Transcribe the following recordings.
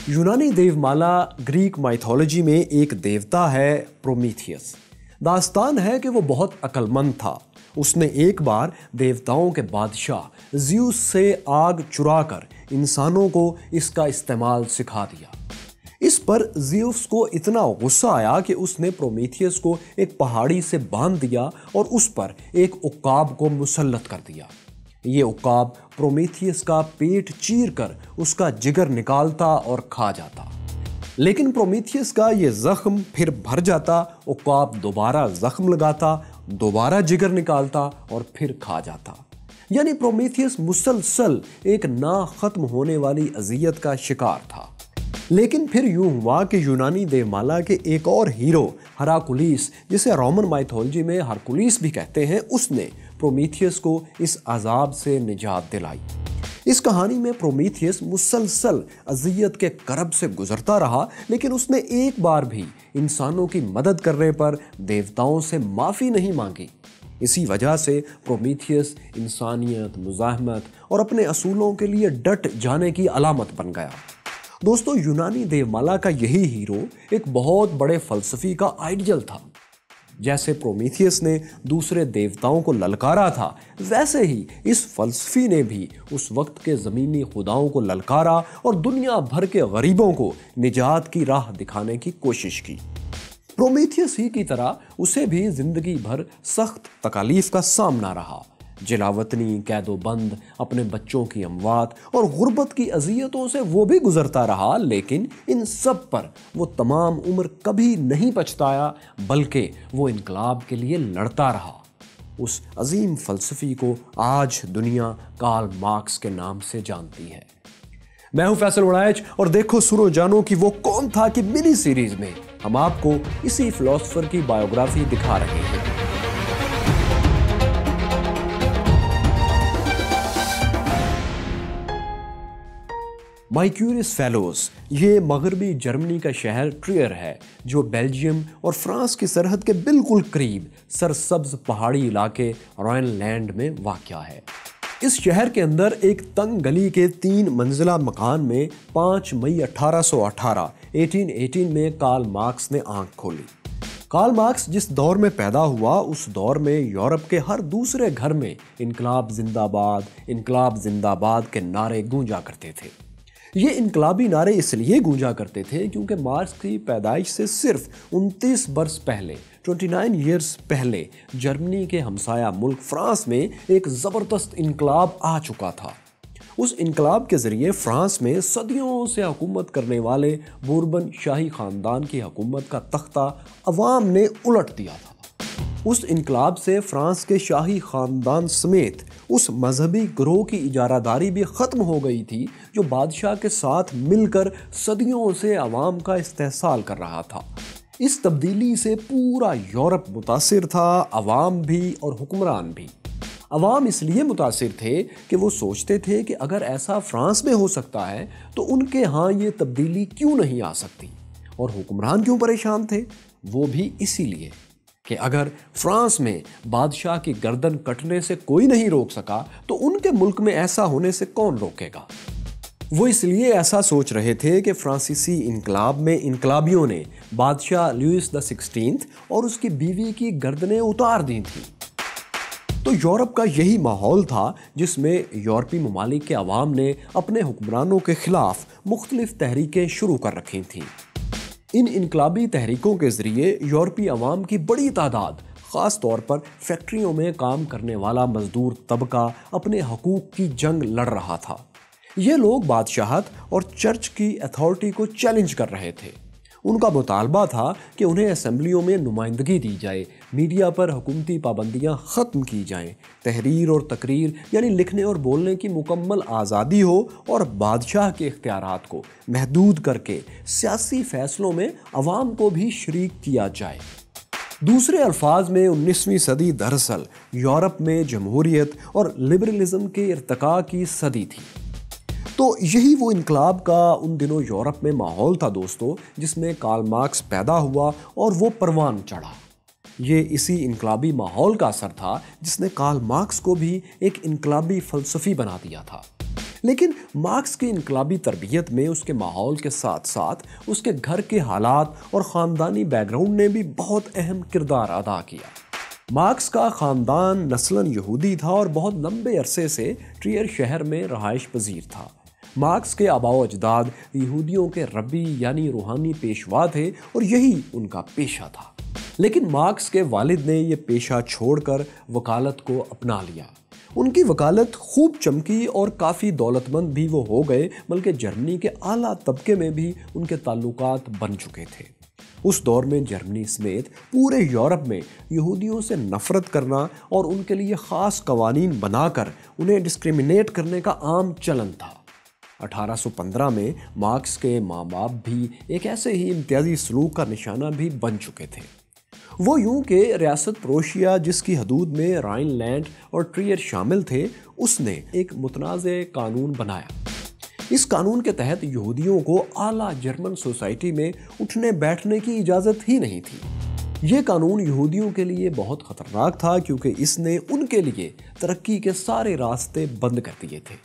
یونانی دیومالا Greek mythology میں ایک دیوتا ہے پرومیتھیس۔ داستان ہے کہ وہ بہت عقل مند تھا۔ اس نے ایک بار دیوتاؤں کے بادشاہ زیوس سے آگ چرا کر انسانوں کو اس کا استعمال سکھا دیا۔ اس پر زیوس کو اتنا غصہ آیا کہ اس نے پرومیتھیس کو ایک پہاڑی سے باندھ دیا اور اس پر ایک عقاب کو مسلط کر دیا۔ یہ عقاب پرومیتھیس کا پیٹ چیر کر اس کا جگر نکالتا اور کھا جاتا، لیکن پرومیتھیس کا یہ زخم پھر بھر جاتا، عقاب دوبارہ زخم لگاتا، دوبارہ جگر نکالتا اور پھر کھا جاتا۔ یعنی پرومیتھیس مسلسل ایک نہ ختم ہونے والی اذیت کا شکار تھا۔ لیکن پھر یوں ہوا کہ یونانی دیومالا کے ایک اور ہیرو ہراکلیس، جسے رومن مائتھولوجی میں ہرکولیس بھی کہتے ہیں، اس نے پرومیتھیس کو اس عذاب سے نجات دلائی۔ اس کہانی میں پرومیتھیس مسلسل اذیت کے کرب سے گزرتا رہا، لیکن اس نے ایک بار بھی انسانوں کی مدد کرنے پر دیوتاؤں سے معافی نہیں مانگی۔ اسی وجہ سے پرومیتھیس انسانیت، مزاحمت اور اپنے اصولوں کے لیے ڈٹ جانے کی علامت بن گیا۔ دوستو، یونانی دیومالا کا یہی ہیرو ایک بہت بڑے فلسفی کا آئیڈیل تھا۔ جیسے پرومیتھیس نے دوسرے دیوتاؤں کو للکارا تھا، ویسے ہی اس فلسفی نے بھی اس وقت کے زمینی خداؤں کو للکارا اور دنیا بھر کے غریبوں کو نجات کی راہ دکھانے کی کوشش کی۔ پرومیتھیس ہی کی طرح اسے بھی زندگی بھر سخت تکالیف کا سامنا رہا۔ جلاوطنی، قید و بند، اپنے بچوں کی اموات اور غربت کی اذیتوں سے وہ بھی گزرتا رہا، لیکن ان سب پر وہ تمام عمر کبھی نہیں پچھتایا، بلکہ وہ انقلاب کے لیے لڑتا رہا۔ اس عظیم فلسفی کو آج دنیا کارل مارکس کے نام سے جانتی ہے۔ میں ہوں فیصل وڑائچ اور دیکھو سنو جانو کہ وہ کون تھا کہ منی سیریز میں ہم آپ کو اسی فلاسفر کی بایوگرافی دکھا رہے ہیں۔ مائی کیوریس فیلوز یہ مغربی جرمنی کا شہر ٹریئر ہے، جو بیلجیم اور فرانس کی سرحد کے بالکل قریب سرسبز پہاڑی علاقے رائن لینڈ میں واقع ہے۔ اس شہر کے اندر ایک تنگ گلی کے 3 منزلہ مکان میں 5 مئی 1818 میں کارل مارکس نے آنکھ کھولی۔ کارل مارکس جس دور میں پیدا ہوا، اس دور میں یورپ کے ہر دوسرے گھر میں انقلاب زندہ باد کے نعرے گونجا کرتے تھے۔ یہ انقلابی نعرے اس لیے گونجا کرتے تھے کیونکہ مارکس کی پیدائش سے صرف 29 برس پہلے 29 ایئرز پہلے جرمنی کے ہمسایہ ملک فرانس میں ایک زبردست انقلاب آ چکا تھا۔ اس انقلاب کے ذریعے فرانس میں صدیوں سے حکومت کرنے والے بوربن شاہی خاندان کی حکومت کا تختہ عوام نے الٹ دیا تھا۔ اس انقلاب سے فرانس کے شاہی خاندان سمیت اس مذہبی گروہ کی اجارہ داری بھی ختم ہو گئی تھی جو بادشاہ کے ساتھ مل کر صدیوں سے عوام کا استحصال کر رہا تھا۔ اس تبدیلی سے پورا یورپ متاثر تھا، عوام بھی اور حکمران بھی۔ عوام اس لیے متاثر تھے کہ وہ سوچتے تھے کہ اگر ایسا فرانس میں ہو سکتا ہے تو ان کے ہاں یہ تبدیلی کیوں نہیں آ سکتی، اور حکمران کیوں پریشان تھے؟ وہ بھی اسی لیے کہ اگر فرانس میں بادشاہ کی گردن کٹنے سے کوئی نہیں روک سکا تو ان کے ملک میں ایسا ہونے سے کون روکے گا؟ وہ اس لیے ایسا سوچ رہے تھے کہ فرانسیسی انقلاب میں انقلابیوں نے بادشاہ لوئس XVI اور اس کی بیوی کی گردنیں اتار دی تھیں۔ تو یورپ کا یہی ماحول تھا جس میں یورپی ممالک کے عوام نے اپنے حکمرانوں کے خلاف مختلف تحریکیں شروع کر رکھی تھیں۔ ان انقلابی تحریکوں کے ذریعے یورپی عوام کی بڑی تعداد، خاص طور پر فیکٹریوں میں کام کرنے والا مزدور طبقہ، اپنے حقوق کی جنگ لڑ رہا تھا۔ یہ لوگ بادشاہت اور چرچ کی اتھارٹی کو چیلنج کر رہے تھے۔ ان کا مطالبہ تھا کہ انہیں اسمبلیوں میں نمائندگی دی جائے، میڈیا پر حکومتی پابندیاں ختم کی جائیں، تحریر اور تقریر یعنی لکھنے اور بولنے کی مکمل آزادی ہو، اور بادشاہ کے اختیارات کو محدود کر کے سیاسی فیصلوں میں عوام کو بھی شریک کیا جائے۔ دوسرے الفاظ میں 19ویں صدی دراصل یورپ میں جمہوریت اور لبرلزم کے ارتقاء کی صدی تھی۔ تو یہی وہ انقلاب کا ان دنوں یورپ میں ماحول تھا دوستو، جس میں کارل مارکس پیدا ہوا اور وہ پروان چڑھا۔ یہ اسی انقلابی ماحول کا اثر تھا جس نے کارل مارکس کو بھی ایک انقلابی فلسفی بنا دیا تھا۔ لیکن مارکس کی انقلابی تربیت میں اس کے ماحول کے ساتھ ساتھ اس کے گھر کے حالات اور خاندانی بیک گراؤنڈ نے بھی بہت اہم کردار ادا کیا۔ مارکس کا خاندان نسلاً یہودی تھا اور بہت لمبے عرصے سے ٹریئر شہر میں رہائش پذیر تھا۔ مارکس کے آباء و اجداد یہودیوں کے ربی یعنی روحانی پیشوا تھے اور یہی ان کا پیشہ تھا۔ لیکن مارکس کے والد نے یہ پیشہ چھوڑ کر وکالت کو اپنا لیا۔ ان کی وکالت خوب چمکی اور کافی دولت مند بھی وہ ہو گئے، بلکہ جرمنی کے اعلیٰ طبقے میں بھی ان کے تعلقات بن چکے تھے۔ اس دور میں جرمنی سمیت پورے یورپ میں یہودیوں سے نفرت کرنا اور ان کے لیے خاص قوانین بنا کر انہیں ڈسکریمنیٹ کرنے کا عام چلن تھا۔ 1815 میں مارکس کے ماں باپ بھی ایک ایسے ہی امتیازی سلوک کا نشانہ بھی بن چکے تھے۔ وہ یوں کہ ریاست پروشیا جس کی حدود میں رائن لینڈ اور ٹریئر شامل تھے، اس نے ایک متنازع قانون بنایا۔ اس قانون کے تحت یہودیوں کو اعلیٰ جرمن سوسائٹی میں اٹھنے بیٹھنے کی اجازت ہی نہیں تھی۔ یہ قانون یہودیوں کے لیے بہت خطرناک تھا کیونکہ اس نے ان کے لیے ترقی کے سارے راستے بند کر دیے تھے۔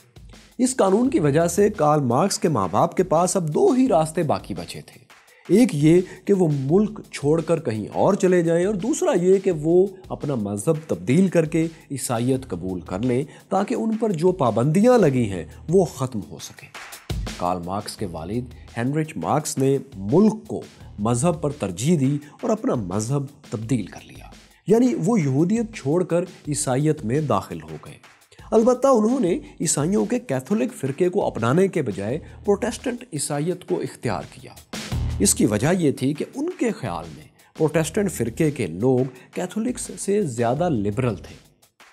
اس قانون کی وجہ سے کارل مارکس کے ماں باپ کے پاس اب دو ہی راستے باقی بچے تھے، ایک یہ کہ وہ ملک چھوڑ کر کہیں اور چلے جائیں اور دوسرا یہ کہ وہ اپنا مذہب تبدیل کر کے عیسائیت قبول کر لیں تاکہ ان پر جو پابندیاں لگی ہیں وہ ختم ہو سکیں۔ کارل مارکس کے والد ہینریچ مارکس نے ملک کو مذہب پر ترجیح دی اور اپنا مذہب تبدیل کر لیا، یعنی وہ یہودیت چھوڑ کر عیسائیت میں داخل ہو گئے۔ البتہ انہوں نے عیسائیوں کے کیتھولک فرقے کو اپنانے کے بجائے پروٹسٹنٹ عیسائیت کو اختیار کیا۔ اس کی وجہ یہ تھی کہ ان کے خیال میں پروٹسٹنٹ فرقے کے لوگ کیتھولکس سے زیادہ لبرل تھے۔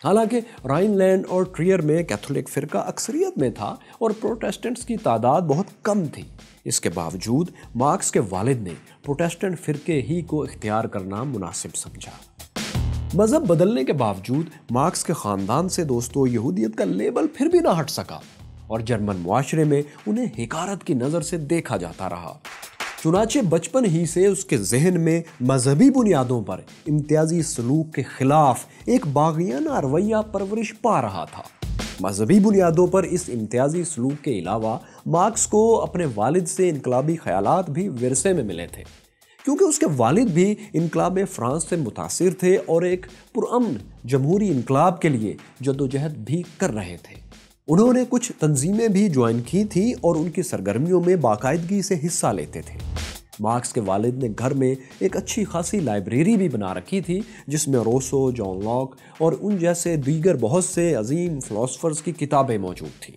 حالانکہ رائن لینڈ اور ٹریئر میں کیتھولک فرقہ اکثریت میں تھا اور پروٹسٹنٹس کی تعداد بہت کم تھی۔ اس کے باوجود مارکس کے والد نے پروٹسٹنٹ فرقے ہی کو اختیار کرنا مناسب سمجھا۔ مذہب بدلنے کے باوجود مارکس کے خاندان سے دوستو یہودیت کا لیبل پھر بھی نہ ہٹ سکا اور جرمن معاشرے میں انہیں حقارت کی نظر سے دیکھا جاتا رہا۔ چنانچہ بچپن ہی سے اس کے ذہن میں مذہبی بنیادوں پر امتیازی سلوک کے خلاف ایک باغیانہ رویہ پرورش پا رہا تھا۔ مذہبی بنیادوں پر اس امتیازی سلوک کے علاوہ مارکس کو اپنے والد سے انقلابی خیالات بھی ورثے میں ملے تھے، کیونکہ اس کے والد بھی انقلاب فرانس سے متاثر تھے اور ایک پرامن جمہوری انقلاب کے لیے جدوجہد بھی کر رہے تھے۔ انہوں نے کچھ تنظیمیں بھی جوائن کی تھیں اور ان کی سرگرمیوں میں باقاعدگی سے حصہ لیتے تھے۔ مارکس کے والد نے گھر میں ایک اچھی خاصی لائبریری بھی بنا رکھی تھی جس میں روسو، جان لاک اور ان جیسے دیگر بہت سے عظیم فلاسفرز کی کتابیں موجود تھیں۔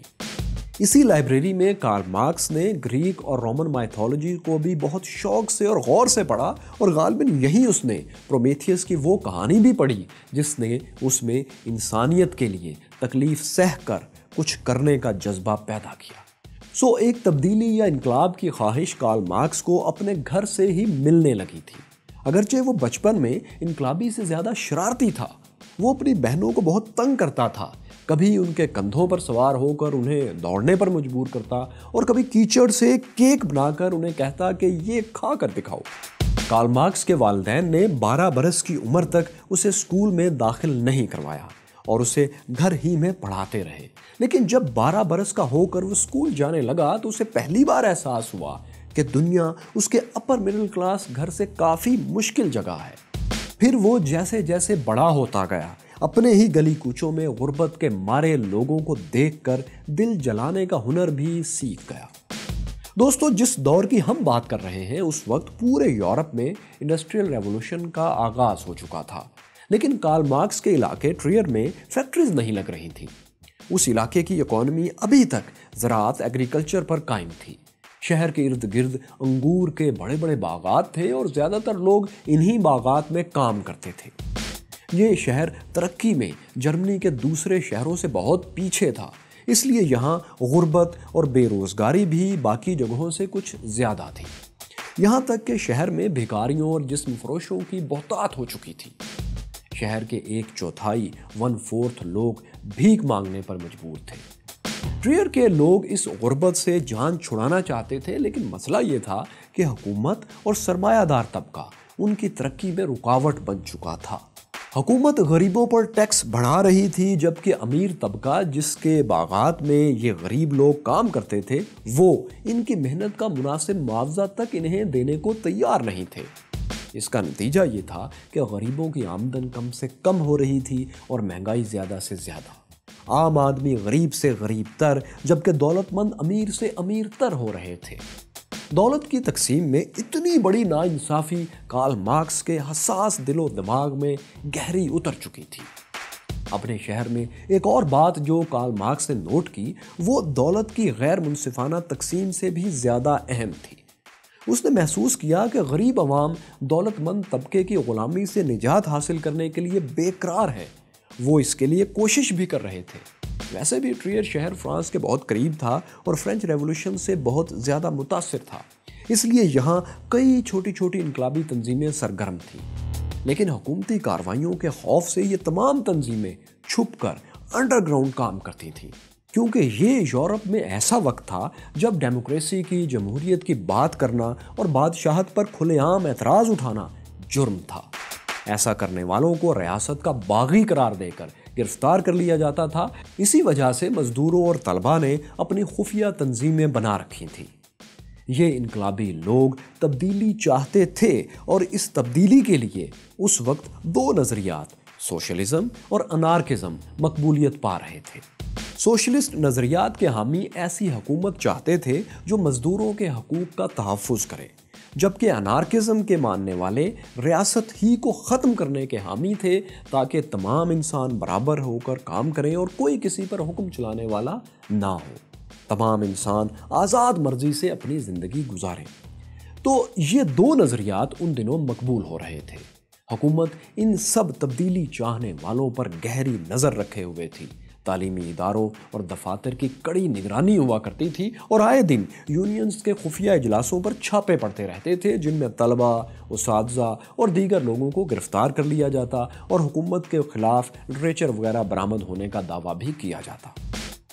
اسی لائبریری میں کارل مارکس نے گریک اور رومن مائتھولوجی کو بھی بہت شوق سے اور غور سے پڑھا اور غالباً یہی اس نے پرومیتھیس کی وہ کہانی بھی پڑھی جس نے اس میں انسانیت کے لیے تکلیف سہ کر کچھ کرنے کا جذبہ پیدا کیا۔ ایک تبدیلی یا انقلاب کی خواہش کارل مارکس کو اپنے گھر سے ہی ملنے لگی تھی۔ اگرچہ وہ بچپن میں انقلابی سے زیادہ شرارتی تھا، وہ اپنی بہنوں کو بہت تنگ کرتا تھا، کبھی ان کے کندھوں پر سوار ہو کر انہیں دوڑنے پر مجبور کرتا اور کبھی کیچڑ سے کیک بنا کر انہیں کہتا کہ یہ کھا کر دکھاؤ۔ کارل مارکس کے والدین نے 12 برس کی عمر تک اسے اسکول میں داخل نہیں کروایا اور اسے گھر ہی میں پڑھاتے رہے، لیکن جب 12 برس کا ہو کر وہ اسکول جانے لگا تو اسے پہلی بار احساس ہوا کہ دنیا اس کے اپر مڈل کلاس گھر سے کافی مشکل جگہ ہے۔ پھر وہ جیسے جیسے بڑا ہوتا گیا اپنے ہی گلی کوچوں میں غربت کے مارے لوگوں کو دیکھ کر دل جلانے کا ہنر بھی سیکھ گیا۔ دوستو، جس دور کی ہم بات کر رہے ہیں اس وقت پورے یورپ میں انڈسٹریل ریولوشن کا آغاز ہو چکا تھا، لیکن کارل مارکس کے علاقے ٹریئر میں فیکٹریز نہیں لگ رہی تھیں۔ اس علاقے کی اکانومی ابھی تک زراعت ایگریکلچر پر قائم تھی۔ شہر کے ارد گرد انگور کے بڑے بڑے باغات تھے اور زیادہ تر لوگ انہی باغات میں کام کرتے تھے۔ یہ شہر ترقی میں جرمنی کے دوسرے شہروں سے بہت پیچھے تھا، اس لیے یہاں غربت اور بے روزگاری بھی باقی جگہوں سے کچھ زیادہ تھی۔ یہاں تک کہ شہر میں بھکاریوں اور جسم فروشوں کی بہتات ہو چکی تھی۔ شہر کے 1/4 لوگ بھیک مانگنے پر مجبور تھے۔ ٹریئر کے لوگ اس غربت سے جان چھڑانا چاہتے تھے، لیکن مسئلہ یہ تھا کہ حکومت اور سرمایہ دار طبقہ ان کی ترقی میں رکاوٹ بن چکا تھا۔ حکومت غریبوں پر ٹیکس بڑھا رہی تھی، جبکہ امیر طبقہ جس کے باغات میں یہ غریب لوگ کام کرتے تھے وہ ان کی محنت کا مناسب معاوضہ تک انہیں دینے کو تیار نہیں تھے۔ اس کا نتیجہ یہ تھا کہ غریبوں کی آمدن کم سے کم ہو رہی تھی اور مہنگائی زیادہ سے زیادہ۔ عام آدمی غریب سے غریب تر، جبکہ دولت مند امیر سے امیر تر ہو رہے تھے۔ دولت کی تقسیم میں اتنی بڑی ناانصافی کارل مارکس کے حساس دل و دماغ میں گہری اتر چکی تھی۔ اپنے شہر میں ایک اور بات جو کارل مارکس نے نوٹ کی وہ دولت کی غیر منصفانہ تقسیم سے بھی زیادہ اہم تھی۔ اس نے محسوس کیا کہ غریب عوام دولت مند طبقے کی غلامی سے نجات حاصل کرنے کے لیے بے قرار ہے۔ وہ اس کے لیے کوشش بھی کر رہے تھے۔ ویسے بھی ٹریئر شہر فرانس کے بہت قریب تھا اور فرینچ ریولوشن سے بہت زیادہ متاثر تھا، اس لیے یہاں کئی چھوٹی چھوٹی انقلابی تنظیمیں سرگرم تھیں۔ لیکن حکومتی کارروائیوں کے خوف سے یہ تمام تنظیمیں چھپ کر انڈر گراؤنڈ کام کرتی تھیں، کیونکہ یہ یورپ میں ایسا وقت تھا جب ڈیموکریسی کی، جمہوریت کی بات کرنا اور بادشاہت پر کھلے عام اعتراض اٹھانا جرم تھا۔ ایسا کرنے والوں کو ریاست کا باغی قرار دے کر گرفتار کر لیا جاتا تھا۔ اسی وجہ سے مزدوروں اور طلباء نے اپنی خفیہ تنظیمیں بنا رکھی تھیں۔ یہ انقلابی لوگ تبدیلی چاہتے تھے اور اس تبدیلی کے لیے اس وقت دو نظریات، سوشلزم اور انارکزم، مقبولیت پا رہے تھے۔ سوشلسٹ نظریات کے حامی ایسی حکومت چاہتے تھے جو مزدوروں کے حقوق کا تحفظ کرے، جبکہ انارکزم کے ماننے والے ریاست ہی کو ختم کرنے کے حامی تھے تاکہ تمام انسان برابر ہو کر کام کریں اور کوئی کسی پر حکم چلانے والا نہ ہو، تمام انسان آزاد مرضی سے اپنی زندگی گزاریں۔ تو یہ دو نظریات ان دنوں مقبول ہو رہے تھے۔ حکومت ان سب تبدیلی چاہنے والوں پر گہری نظر رکھے ہوئے تھی۔ تعلیمی اداروں اور دفاتر کی کڑی نگرانی ہوا کرتی تھی اور آئے دن یونینز کے خفیہ اجلاسوں پر چھاپے پڑتے رہتے تھے، جن میں طلباء، اساتذہ اور دیگر لوگوں کو گرفتار کر لیا جاتا اور حکومت کے خلاف لٹریچر وغیرہ برآمد ہونے کا دعویٰ بھی کیا جاتا۔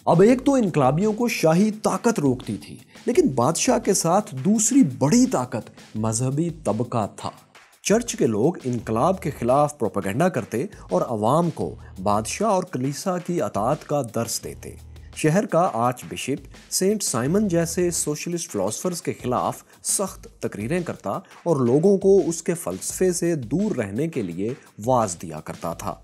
اب ایک تو انقلابیوں کو شاہی طاقت روکتی تھی، لیکن بادشاہ کے ساتھ دوسری بڑی طاقت مذہبی طبقہ تھا۔ چرچ کے لوگ انقلاب کے خلاف پروپیگنڈا کرتے اور عوام کو بادشاہ اور کلیسا کی اطاعت کا درس دیتے۔ شہر کا آرچ بشپ سینٹ سائمن جیسے سوشلسٹ فلاسفرز کے خلاف سخت تقریریں کرتا اور لوگوں کو اس کے فلسفے سے دور رہنے کے لیے واعظ دیا کرتا تھا۔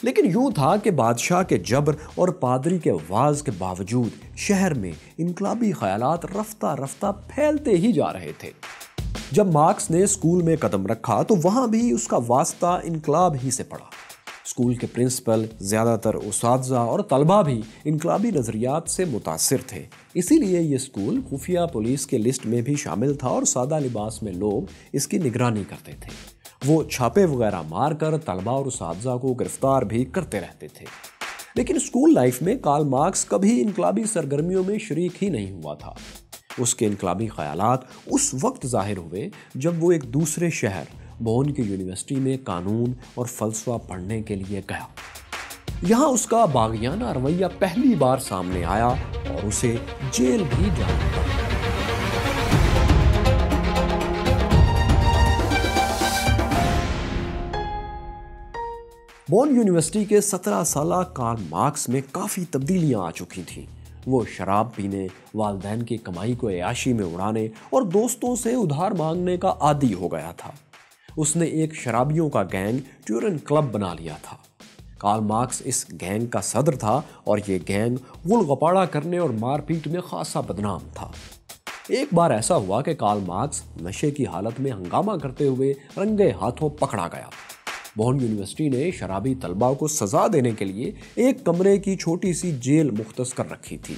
لیکن یوں تھا کہ بادشاہ کے جبر اور پادری کے واعظ کے باوجود شہر میں انقلابی خیالات رفتہ رفتہ پھیلتے ہی جا رہے تھے۔ جب مارکس نے اسکول میں قدم رکھا تو وہاں بھی اس کا واسطہ انقلاب ہی سے پڑا۔ اسکول کے پرنسپل، زیادہ تر اساتذہ اور طلباء بھی انقلابی نظریات سے متاثر تھے، اسی لیے یہ اسکول خفیہ پولیس کے لسٹ میں بھی شامل تھا اور سادہ لباس میں لوگ اس کی نگرانی کرتے تھے۔ وہ چھاپے وغیرہ مار کر طلباء اور اساتذہ کو گرفتار بھی کرتے رہتے تھے۔ لیکن اسکول لائف میں کارل مارکس کبھی انقلابی سرگرمیوں میں شریک ہی نہیں ہوا تھا۔ اس کے انقلابی خیالات اس وقت ظاہر ہوئے جب وہ ایک دوسرے شہر بون کی یونیورسٹی میں قانون اور فلسفہ پڑھنے کے لیے گیا۔ یہاں اس کا باغیانہ رویہ پہلی بار سامنے آیا اور اسے جیل بھی جانا پڑا۔ بون یونیورسٹی کے 17 سالہ کارل مارکس میں کافی تبدیلیاں آ چکی تھیں۔ وہ شراب پینے، والدین کی کمائی کو عیاشی میں اڑانے اور دوستوں سے ادھار مانگنے کا عادی ہو گیا تھا۔ اس نے ایک شرابیوں کا گینگ ٹیورن کلب بنا لیا تھا۔ کارل مارکس اس گینگ کا صدر تھا اور یہ گینگ غل غپاڑا کرنے اور مار پیٹ میں خاصا بدنام تھا۔ ایک بار ایسا ہوا کہ کارل مارکس نشے کی حالت میں ہنگامہ کرتے ہوئے رنگے ہاتھوں پکڑا گیا۔ بون یونیورسٹی نے شرابی طلباء کو سزا دینے کے لیے ایک کمرے کی چھوٹی سی جیل مختص کر رکھی تھی۔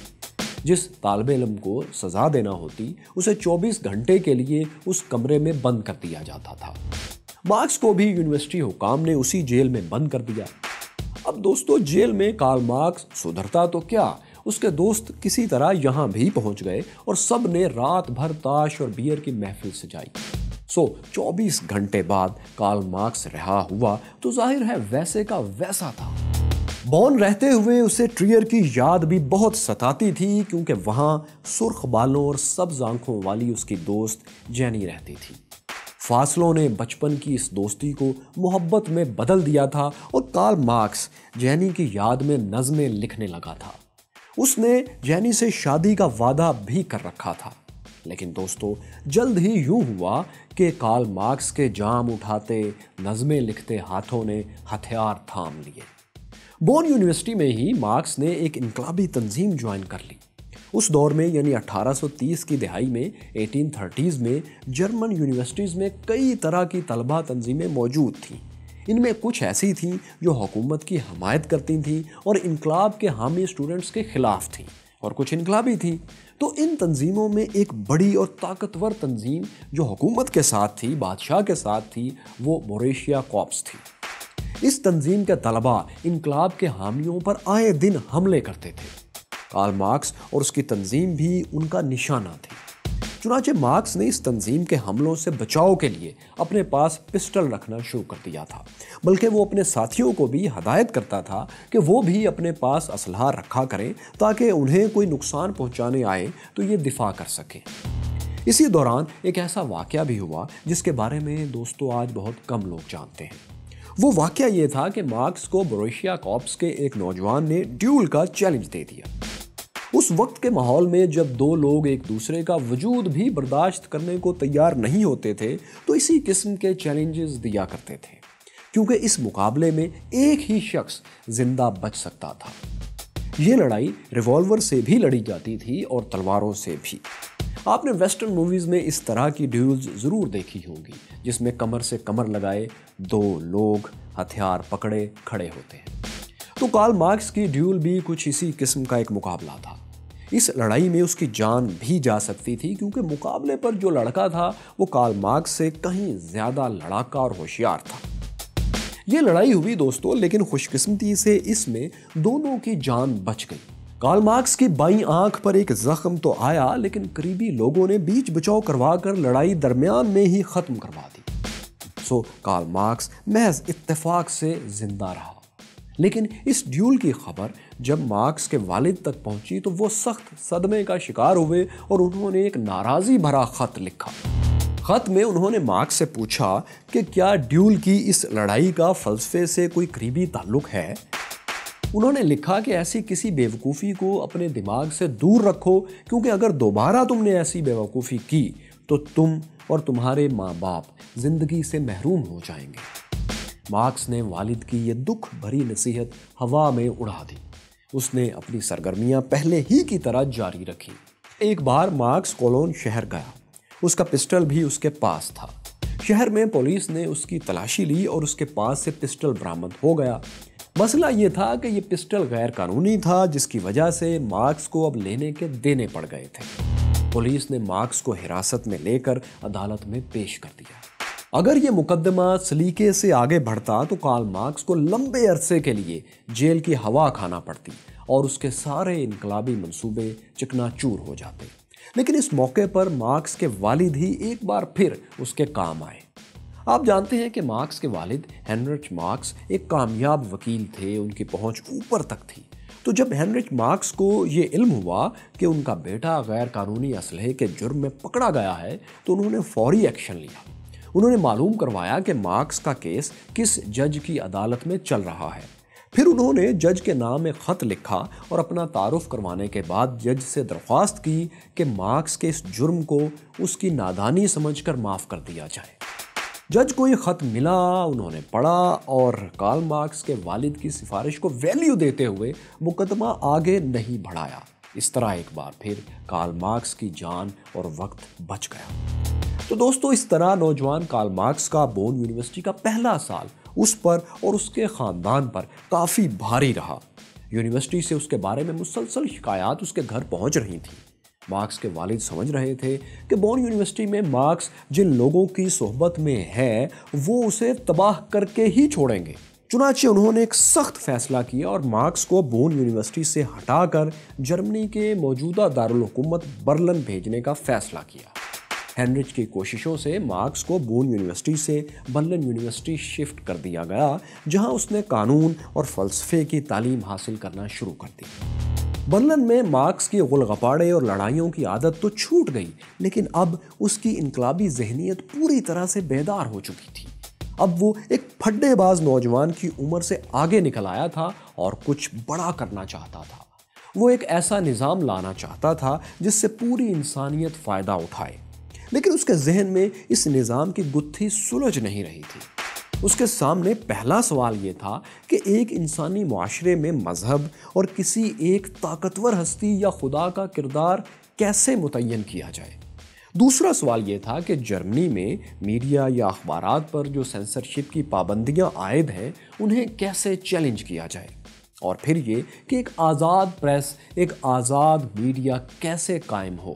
جس طالب علم کو سزا دینا ہوتی اسے 24 گھنٹے کے لیے اس کمرے میں بند کر دیا جاتا تھا۔ مارکس کو بھی یونیورسٹی حکام نے اسی جیل میں بند کر دیا۔ اب دوستو، جیل میں کارل مارکس سدھرتا تو کیا، اس کے دوست کسی طرح یہاں بھی پہنچ گئے اور سب نے رات بھر تاش اور بیئر کی محفل سجائی۔ 24 گھنٹے بعد کارل مارکس رہا ہوا تو ظاہر ہے ویسے کا ویسا تھا۔ بون رہتے ہوئے اسے ٹریئر کی یاد بھی بہت ستاتی تھی، کیونکہ وہاں سرخ بالوں اور سبز آنکھوں والی اس کی دوست جینی رہتی تھی۔ فاصلوں نے بچپن کی اس دوستی کو محبت میں بدل دیا تھا اور کارل مارکس جینی کی یاد میں نظمیں لکھنے لگا تھا۔ اس نے جینی سے شادی کا وعدہ بھی کر رکھا تھا، لیکن دوستو جلد ہی یوں ہوا کہ کارل مارکس کے جام اٹھاتے نظمیں لکھتے ہاتھوں نے ہتھیار تھام لیے۔ بون یونیورسٹی میں ہی مارکس نے ایک انقلابی تنظیم جوائن کر لی۔ اس دور میں یعنی 1830 کی دہائی میں 1830s میں جرمن یونیورسٹیز میں کئی طرح کی طلبہ تنظیمیں موجود تھیں۔ ان میں کچھ ایسی تھیں جو حکومت کی حمایت کرتی تھیں اور انقلاب کے حامی اسٹوڈنٹس کے خلاف تھیں، اور کچھ انقلابی تھیں۔ تو ان تنظیموں میں ایک بڑی اور طاقتور تنظیم جو حکومت کے ساتھ تھی، بادشاہ کے ساتھ تھی، وہ بوریشیا کارپس تھی۔ اس تنظیم کے طلبہ انقلاب کے حامیوں پر آئے دن حملے کرتے تھے۔ کارل مارکس اور اس کی تنظیم بھی ان کا نشانہ تھی۔ چنانچہ مارکس نے اس تنظیم کے حملوں سے بچاؤ کے لیے اپنے پاس پسٹل رکھنا شروع کر دیا تھا، بلکہ وہ اپنے ساتھیوں کو بھی ہدایت کرتا تھا کہ وہ بھی اپنے پاس اسلحہ رکھا کریں تاکہ انہیں کوئی نقصان پہنچانے آئے تو یہ دفاع کر سکیں۔ اسی دوران ایک ایسا واقعہ بھی ہوا جس کے بارے میں دوستو آج بہت کم لوگ جانتے ہیں۔ وہ واقعہ یہ تھا کہ مارکس کو بوریشیا کارپس کے ایک نوجوان نے ڈیول کا چیلنج دے دیا۔ اس وقت کے ماحول میں جب دو لوگ ایک دوسرے کا وجود بھی برداشت کرنے کو تیار نہیں ہوتے تھے تو اسی قسم کے چیلنجز دیا کرتے تھے، کیونکہ اس مقابلے میں ایک ہی شخص زندہ بچ سکتا تھا۔ یہ لڑائی ریوالور سے بھی لڑی جاتی تھی اور تلواروں سے بھی۔ آپ نے ویسٹرن موویز میں اس طرح کی ڈیولز ضرور دیکھی ہوں گی، جس میں کمر سے کمر لگائے دو لوگ ہتھیار پکڑے کھڑے ہوتے ہیں۔ تو کارل مارکس کی ڈیول بھی کچھ اسی قسم کا ایک مقابلہ تھا۔ اس لڑائی میں اس کی جان بھی جا سکتی تھی، کیونکہ مقابلے پر جو لڑکا تھا وہ کارل مارکس سے کہیں زیادہ لڑاکا اور ہوشیار تھا۔ یہ لڑائی ہوئی دوستو، لیکن خوش قسمتی سے اس میں دونوں کی جان بچ گئی۔ کارل مارکس کی بائیں آنکھ پر ایک زخم تو آیا، لیکن قریبی لوگوں نے بیچ بچاؤ کروا کر لڑائی درمیان میں ہی ختم کروا دی۔ سو کارل مارکس محض اتفاق سے زندہ رہا۔ لیکن اس ڈیول کی خبر جب مارکس کے والد تک پہنچی تو وہ سخت صدمے کا شکار ہوئے اور انہوں نے ایک ناراضی بھرا خط لکھا۔ خط میں انہوں نے مارکس سے پوچھا کہ کیا ڈیول کی اس لڑائی کا فلسفے سے کوئی قریبی تعلق ہے؟ انہوں نے لکھا کہ ایسی کسی بیوقوفی کو اپنے دماغ سے دور رکھو، کیونکہ اگر دوبارہ تم نے ایسی بیوقوفی کی تو تم اور تمہارے ماں باپ زندگی سے محروم ہو جائیں گے۔ مارکس نے والد کی یہ دکھ بھری نصیحت ہوا میں اڑا دی۔ اس نے اپنی سرگرمیاں پہلے ہی کی طرح جاری رکھی۔ ایک بار مارکس کولون شہر گیا۔ اس کا پسٹل بھی اس کے پاس تھا۔ شہر میں پولیس نے اس کی تلاشی لی اور اس کے پاس سے پسٹل برآمد ہو گیا۔ مسئلہ یہ تھا کہ یہ پسٹل غیر قانونی تھا، جس کی وجہ سے مارکس کو اب لینے کے دینے پڑ گئے تھے۔ پولیس نے مارکس کو حراست میں لے کر عدالت میں پیش کر دیا۔ اگر یہ مقدمہ سلیقے سے آگے بڑھتا تو کارل مارکس کو لمبے عرصے کے لیے جیل کی ہوا کھانا پڑتی اور اس کے سارے انقلابی منصوبے چکنا چور ہو جاتے۔ لیکن اس موقع پر مارکس کے والد ہی ایک بار پھر اس کے کام آئے۔ آپ جانتے ہیں کہ مارکس کے والد ہینریچ مارکس ایک کامیاب وکیل تھے، ان کی پہنچ اوپر تک تھی۔ تو جب ہینریچ مارکس کو یہ علم ہوا کہ ان کا بیٹا غیر قانونی اسلحے کے جرم میں پکڑا گیا ہے تو انہوں نے فوری ایکشن لیا۔ انہوں نے معلوم کروایا کہ مارکس کا کیس کس جج کی عدالت میں چل رہا ہے۔ پھر انہوں نے جج کے نام ایک خط لکھا اور اپنا تعارف کروانے کے بعد جج سے درخواست کی کہ مارکس کے اس جرم کو اس کی نادانی سمجھ کر معاف کر دیا جائے۔ جج کو یہ خط ملا، انہوں نے پڑھا اور کارل مارکس کے والد کی سفارش کو ویلیو دیتے ہوئے مقدمہ آگے نہیں بڑھایا۔ اس طرح ایک بار پھر کارل مارکس کی جان اور وقت بچ گیا۔ تو دوستو اس طرح نوجوان کارل مارکس کا بون یونیورسٹی کا پہلا سال اس پر اور اس کے خاندان پر کافی بھاری رہا۔ یونیورسٹی سے اس کے بارے میں مسلسل شکایات اس کے گھر پہنچ رہی تھیں۔ مارکس کے والد سمجھ رہے تھے کہ بون یونیورسٹی میں مارکس جن لوگوں کی صحبت میں ہے وہ اسے تباہ کر کے ہی چھوڑیں گے۔ چنانچہ انہوں نے ایک سخت فیصلہ کیا اور مارکس کو بون یونیورسٹی سے ہٹا کر جرمنی کے موجودہ دارالحکومت برلن بھیجنے کا فیصلہ کیا۔ ہینریچ کی کوششوں سے مارکس کو بون یونیورسٹی سے برلن یونیورسٹی شفٹ کر دیا گیا، جہاں اس نے قانون اور فلسفے کی تعلیم حاصل کرنا شروع کر دی۔ برلن میں مارکس کی غلغپاڑے اور لڑائیوں کی عادت تو چھوٹ گئی، لیکن اب اس کی انقلابی ذہنیت پوری طرح سے بیدار ہو چکی تھی۔ اب وہ ایک پھڈے باز نوجوان کی عمر سے آگے نکل آیا تھا اور کچھ بڑا کرنا چاہتا تھا۔ وہ ایک ایسا نظام لانا چاہتا تھا جس سے پوری انسانیت فائدہ اٹھائے، لیکن اس کے ذہن میں اس نظام کی گتھی سلجھ نہیں رہی تھی۔ اس کے سامنے پہلا سوال یہ تھا کہ ایک انسانی معاشرے میں مذہب اور کسی ایک طاقتور ہستی یا خدا کا کردار کیسے متعین کیا جائے۔ دوسرا سوال یہ تھا کہ جرمنی میں میڈیا یا اخبارات پر جو سینسرشپ کی پابندیاں عائد ہیں انہیں کیسے چیلنج کیا جائے، اور پھر یہ کہ ایک آزاد پریس، ایک آزاد میڈیا کیسے قائم ہو۔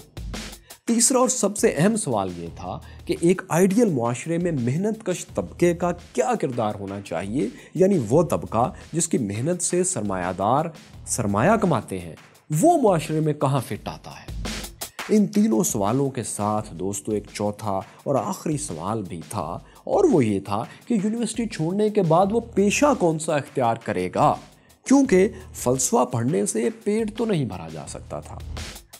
تیسرا اور سب سے اہم سوال یہ تھا کہ ایک آئیڈیل معاشرے میں محنت کش طبقے کا کیا کردار ہونا چاہیے، یعنی وہ طبقہ جس کی محنت سے سرمایہ دار سرمایہ کماتے ہیں، وہ معاشرے میں کہاں فٹ آتا ہے۔ ان تینوں سوالوں کے ساتھ دوستو ایک چوتھا اور آخری سوال بھی تھا، اور وہ یہ تھا کہ یونیورسٹی چھوڑنے کے بعد وہ پیشہ کون سا اختیار کرے گا، کیونکہ فلسفہ پڑھنے سے پیٹ تو نہیں بھرا جا سکتا تھا۔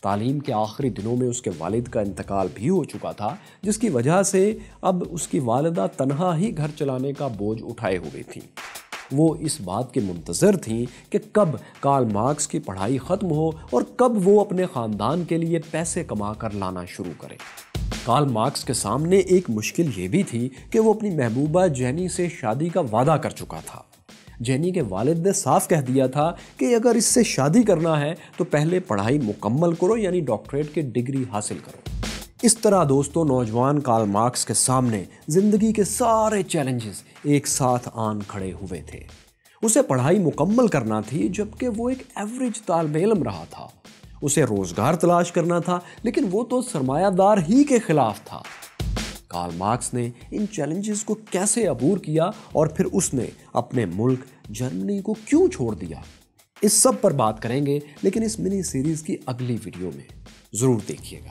تعلیم کے آخری دنوں میں اس کے والد کا انتقال بھی ہو چکا تھا، جس کی وجہ سے اب اس کی والدہ تنہا ہی گھر چلانے کا بوجھ اٹھائے ہوئے تھیں۔ وہ اس بات کے منتظر تھیں کہ کب کارل مارکس کی پڑھائی ختم ہو اور کب وہ اپنے خاندان کے لیے پیسے کما کر لانا شروع کرے۔ کارل مارکس کے سامنے ایک مشکل یہ بھی تھی کہ وہ اپنی محبوبہ جینی سے شادی کا وعدہ کر چکا تھا۔ جینی کے والد نے صاف کہہ دیا تھا کہ اگر اس سے شادی کرنا ہے تو پہلے پڑھائی مکمل کرو، یعنی ڈاکٹریٹ کی ڈگری حاصل کرو۔ اس طرح دوستوں نوجوان کارل مارکس کے سامنے زندگی کے سارے چیلنجز ایک ساتھ آن کھڑے ہوئے تھے۔ اسے پڑھائی مکمل کرنا تھی جبکہ وہ ایک ایوریج طالب علم رہا تھا۔ اسے روزگار تلاش کرنا تھا، لیکن وہ تو سرمایہ دار ہی کے خلاف تھا۔ کارل مارکس نے ان چیلنجز کو کیسے عبور کیا اور پھر اس نے اپنے ملک جرمنی کو کیوں چھوڑ دیا، اس سب پر بات کریں گے، لیکن اس منی سیریز کی اگلی ویڈیو میں ضرور دیکھیے گا۔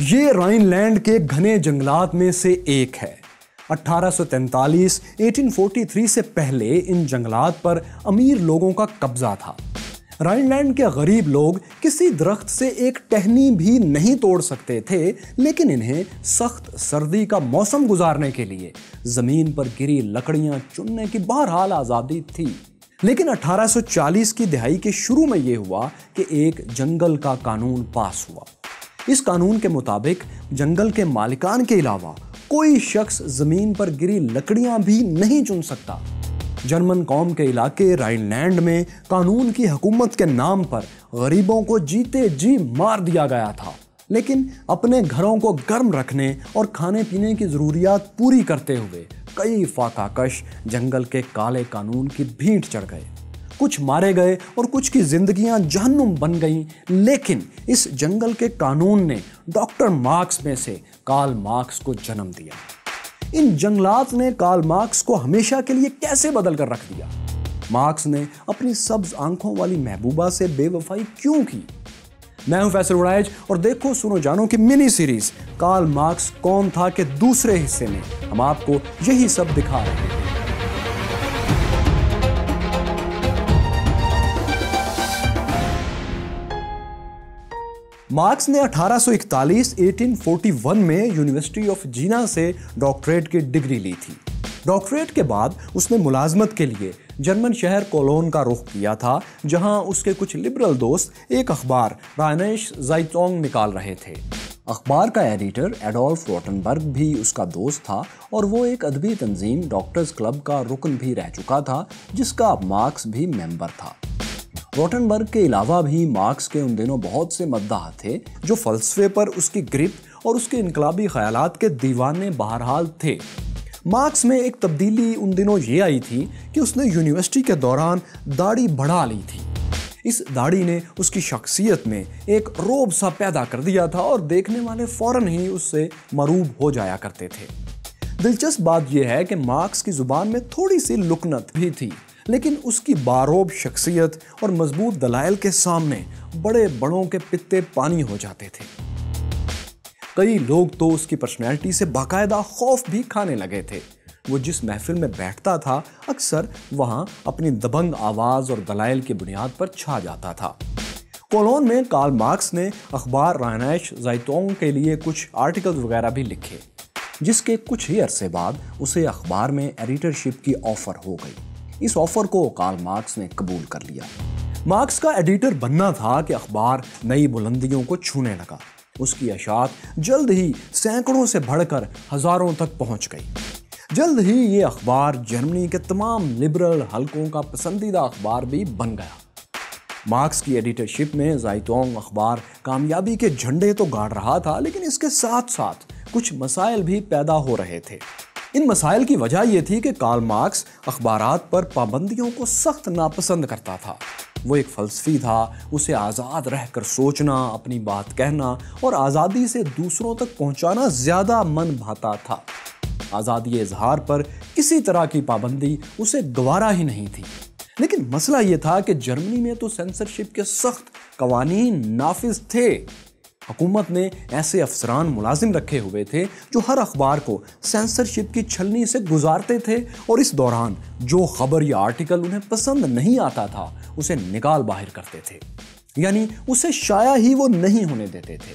یہ رائن لینڈ کے گھنے جنگلات میں سے ایک ہے۔ 1843 سے پہلے ان جنگلات پر امیر لوگوں کا قبضہ تھا۔ رائن لینڈ کے غریب لوگ کسی درخت سے ایک ٹہنی بھی نہیں توڑ سکتے تھے، لیکن انہیں سخت سردی کا موسم گزارنے کے لیے زمین پر گری لکڑیاں چننے کی بہرحال آزادی تھی۔ لیکن 1840 کی دہائی کے شروع میں یہ ہوا کہ ایک جنگل کا قانون پاس ہوا۔ اس قانون کے مطابق جنگل کے مالکان کے علاوہ کوئی شخص زمین پر گری لکڑیاں بھی نہیں چن سکتا۔ جرمن قوم کے علاقے رائن لینڈ میں قانون کی حکومت کے نام پر غریبوں کو جیتے جی مار دیا گیا تھا، لیکن اپنے گھروں کو گرم رکھنے اور کھانے پینے کی ضروریات پوری کرتے ہوئے کئی فاقہ کش جنگل کے کالے قانون کی بھینٹ چڑھ گئے۔ کچھ مارے گئے اور کچھ کی زندگیاں جہنم بن گئیں، لیکن اس جنگل کے قانون نے ڈاکٹر مارکس میں سے کارل مارکس کو جنم دیا۔ ان جنگلات نے کارل مارکس کو ہمیشہ کے لیے کیسے بدل کر رکھ دیا؟ مارکس نے اپنی سبز آنکھوں والی محبوبہ سے بے وفائی کیوں کی؟ میں ہوں فیصل وڑائچ اور دیکھو سنو جانو کی منی سیریز کارل مارکس کون تھا کے دوسرے حصے میں ہم آپ کو یہی سب دکھا رہے ہیں۔ مارکس نے 1841 میں یونیورسٹی آف جینا سے ڈاکٹریٹ کی ڈگری لی تھی۔ ڈاکٹریٹ کے بعد اس نے ملازمت کے لیے جرمن شہر کولون کا رخ کیا تھا، جہاں اس کے کچھ لبرل دوست ایک اخبار رائنش زائٹونگ نکال رہے تھے۔ اخبار کا ایڈیٹر ایڈولف روٹنبرگ بھی اس کا دوست تھا، اور وہ ایک ادبی تنظیم ڈاکٹرز کلب کا رکن بھی رہ چکا تھا، جس کا مارکس بھی ممبر تھا۔ روٹنبرگ کے علاوہ بھی مارکس کے ان دنوں بہت سے مداح تھے جو فلسفے پر اس کی گرفت اور اس کے انقلابی خیالات کے دیوانے بہرحال تھے۔ مارکس میں ایک تبدیلی ان دنوں یہ آئی تھی کہ اس نے یونیورسٹی کے دوران داڑھی بڑھا لی تھی۔ اس داڑھی نے اس کی شخصیت میں ایک روب سا پیدا کر دیا تھا اور دیکھنے والے فوراً ہی اس سے مروب ہو جایا کرتے تھے۔ دلچسپ بات یہ ہے کہ مارکس کی زبان میں تھوڑی سی لکنت بھی تھی، لیکن اس کی باروب شخصیت اور مضبوط دلائل کے سامنے بڑے بڑوں کے پتے پانی ہو جاتے تھے۔ کئی لوگ تو اس کی پرسنالٹی سے باقاعدہ خوف بھی کھانے لگے تھے۔ وہ جس محفل میں بیٹھتا تھا اکثر وہاں اپنی دبنگ آواز اور دلائل کی بنیاد پر چھا جاتا تھا۔ کولون میں کارل مارکس نے اخبار رائنائش زائٹونگ کے لیے کچھ آرٹیکلز وغیرہ بھی لکھے، جس کے کچھ ہی عرصے بعد اسے اخبار میں ایڈیٹرشپ کی آفر ہو گئی۔ اس آفر کو کارل مارکس نے قبول کر لیا۔ مارکس کا ایڈیٹر بننا تھا کہ اخبار نئی بلندیوں کو چھونے لگا۔ اس کی اشاعت جلد ہی سینکڑوں سے بڑھ کر ہزاروں تک پہنچ گئی۔ جلد ہی یہ اخبار جرمنی کے تمام لبرل حلقوں کا پسندیدہ اخبار بھی بن گیا۔ مارکس کی ایڈیٹرشپ میں زائٹونگ اخبار کامیابی کے جھنڈے تو گاڑ رہا تھا، لیکن اس کے ساتھ ساتھ کچھ مسائل بھی پیدا ہو رہے تھے۔ ان مسائل کی وجہ یہ تھی کہ کارل مارکس اخبارات پر پابندیوں کو سخت ناپسند کرتا تھا۔ وہ ایک فلسفی تھا، اسے آزاد رہ کر سوچنا، اپنی بات کہنا اور آزادی سے دوسروں تک پہنچانا زیادہ من بھاتا تھا۔ آزادی اظہار پر کسی طرح کی پابندی اسے گوارا ہی نہیں تھی۔ لیکن مسئلہ یہ تھا کہ جرمنی میں تو سینسرشپ کے سخت قوانین نافذ تھے۔ حکومت نے ایسے افسران ملازم رکھے ہوئے تھے جو ہر اخبار کو سینسرشپ کی چھلنی سے گزارتے تھے اور اس دوران جو خبر یا آرٹیکل انہیں پسند نہیں آتا تھا اسے نکال باہر کرتے تھے، یعنی اسے شائع ہی وہ نہیں ہونے دیتے تھے۔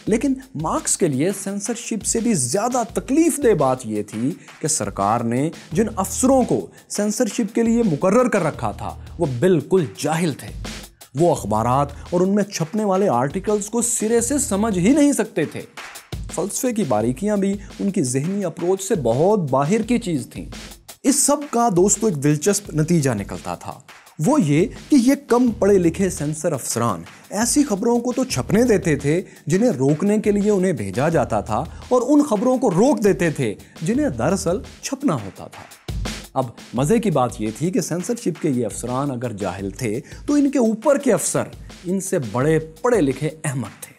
لیکن مارکس کے لیے سینسرشپ سے بھی زیادہ تکلیف دہ بات یہ تھی کہ سرکار نے جن افسروں کو سینسرشپ کے لیے مقرر کر رکھا تھا وہ بالکل جاہل تھے۔ وہ اخبارات اور ان میں چھپنے والے آرٹیکلز کو سرے سے سمجھ ہی نہیں سکتے تھے۔ فلسفے کی باریکیاں بھی ان کی ذہنی اپروچ سے بہت باہر کی چیز تھیں۔ اس سب کا دوستو ایک دلچسپ نتیجہ نکلتا تھا، وہ یہ کہ یہ کم پڑھے لکھے سینسر افسران ایسی خبروں کو تو چھپنے دیتے تھے جنہیں روکنے کے لیے انہیں بھیجا جاتا تھا، اور ان خبروں کو روک دیتے تھے جنہیں دراصل چھپنا ہوتا تھا۔ اب مزے کی بات یہ تھی کہ سینسرشپ کے یہ افسران اگر جاہل تھے تو ان کے اوپر کے افسر ان سے بڑے پڑھے لکھے احمق تھے۔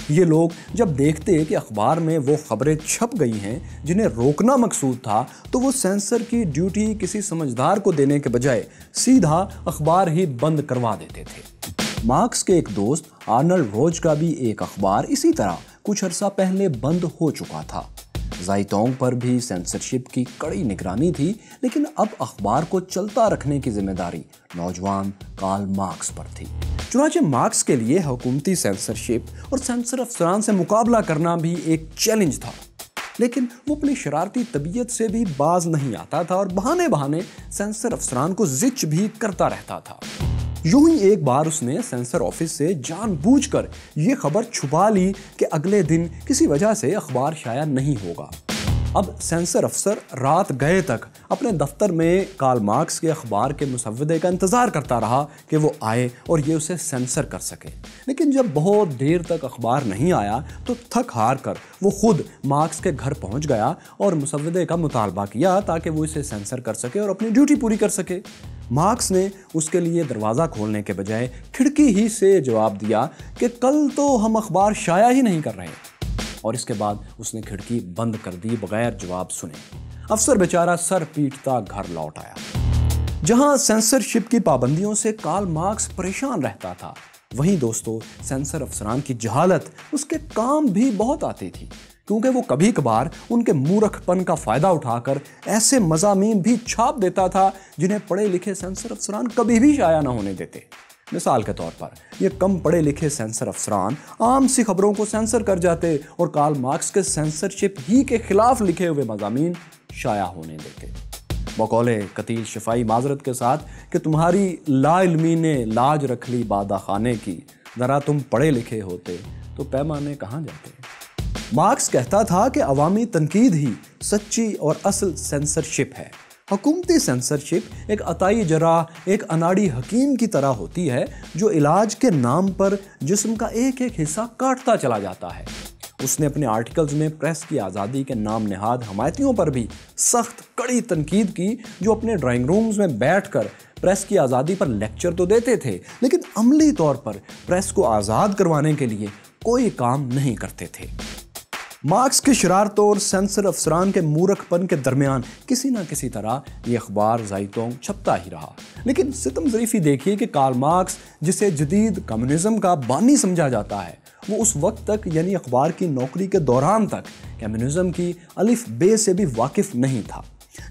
یہ لوگ جب دیکھتے کہ اخبار میں وہ خبریں چھپ گئی ہیں جنہیں روکنا مقصود تھا تو وہ سینسر کی ڈیوٹی کسی سمجھدار کو دینے کے بجائے سیدھا اخبار ہی بند کروا دیتے تھے۔ مارکس کے ایک دوست آرنلڈ روج کا بھی ایک اخبار اسی طرح کچھ عرصہ پہلے بند ہو چکا تھا۔ زائٹونگ پر بھی سینسرشپ کی کڑی نگرانی تھی، لیکن اب اخبار کو چلتا رکھنے کی ذمہ داری نوجوان کارل مارکس پر تھی۔ چنانچہ مارکس کے لیے حکومتی سینسرشپ اور سینسر افسران سے مقابلہ کرنا بھی ایک چیلنج تھا، لیکن وہ اپنی شرارتی طبیعت سے بھی باز نہیں آتا تھا اور بہانے بہانے سینسر افسران کو زچ بھی کرتا رہتا تھا۔ یوں ہی ایک بار اس نے سینسر آفس سے جان بوجھ کر یہ خبر چھپا لی کہ اگلے دن کسی وجہ سے اخبار شائع نہیں ہوگا۔ اب سینسر افسر رات گئے تک اپنے دفتر میں کارل مارکس کے اخبار کے مسودے کا انتظار کرتا رہا کہ وہ آئے اور یہ اسے سینسر کر سکے، لیکن جب بہت دیر تک اخبار نہیں آیا تو تھک ہار کر وہ خود مارکس کے گھر پہنچ گیا اور مسودے کا مطالبہ کیا تاکہ وہ اسے سینسر کر سکے اور اپنی ڈیوٹی پوری کر سکے۔ مارکس نے اس کے لیے دروازہ کھولنے کے بجائے کھڑکی ہی سے جواب دیا کہ کل تو ہم اخبار شائع ہی نہیں کر رہے، اور اس کے بعد اس نے کھڑکی بند کر دی بغیر جواب سنے۔ افسر بیچارہ سر پیٹتا گھر لوٹ آیا۔ جہاں سینسرشپ کی پابندیوں سے کارل مارکس پریشان رہتا تھا، وہیں دوستو سینسر افسران کی جہالت اس کے کام بھی بہت آتی تھی، کیونکہ وہ کبھی کبھار ان کے مورکھ پن کا فائدہ اٹھا کر ایسے مضامین بھی چھاپ دیتا تھا جنہیں پڑھے لکھے سینسر افسران کبھی بھی شائع نہ ہونے دیتے۔ مثال کے طور پر یہ کم پڑھے لکھے سینسر افسران عام سی خبروں کو سینسر کر جاتے اور کارل مارکس کے سینسرشپ ہی کے خلاف لکھے ہوئے مضامین شائع ہونے دیتے۔ بقول قتیل شفائی معذرت کے ساتھ کہ تمہاری لا علمی نے لاج رکھ لی بادہ خانے کی، ذرا تم پڑھے لکھے ہوتے تو پیمانے کہاں جاتے۔ مارکس کہتا تھا کہ عوامی تنقید ہی سچی اور اصل سینسرشپ ہے۔ حکومتی سینسرشپ ایک عطائی جراح، ایک اناڑی حکیم کی طرح ہوتی ہے جو علاج کے نام پر جسم کا ایک ایک حصہ کاٹتا چلا جاتا ہے۔ اس نے اپنے آرٹیکلز میں پریس کی آزادی کے نام نہاد حمایتیوں پر بھی سخت کڑی تنقید کی، جو اپنے ڈرائنگ رومز میں بیٹھ کر پریس کی آزادی پر لیکچر تو دیتے تھے، لیکن عملی طور پر پریس کو آزاد کروانے کے لیے کوئی کام نہیں کرتے تھے۔ مارکس کی شرارتوں اور سینسر افسران کے مورکھ پن کے درمیان کسی نہ کسی طرح یہ اخبار زائٹونگ چھپتا ہی رہا، لیکن ستم ظریفی دیکھیے کہ کارل مارکس جسے جدید کمیونزم کا بانی سمجھا جاتا ہے، وہ اس وقت تک یعنی اخبار کی نوکری کے دوران تک کمیونزم کی الف بے سے بھی واقف نہیں تھا۔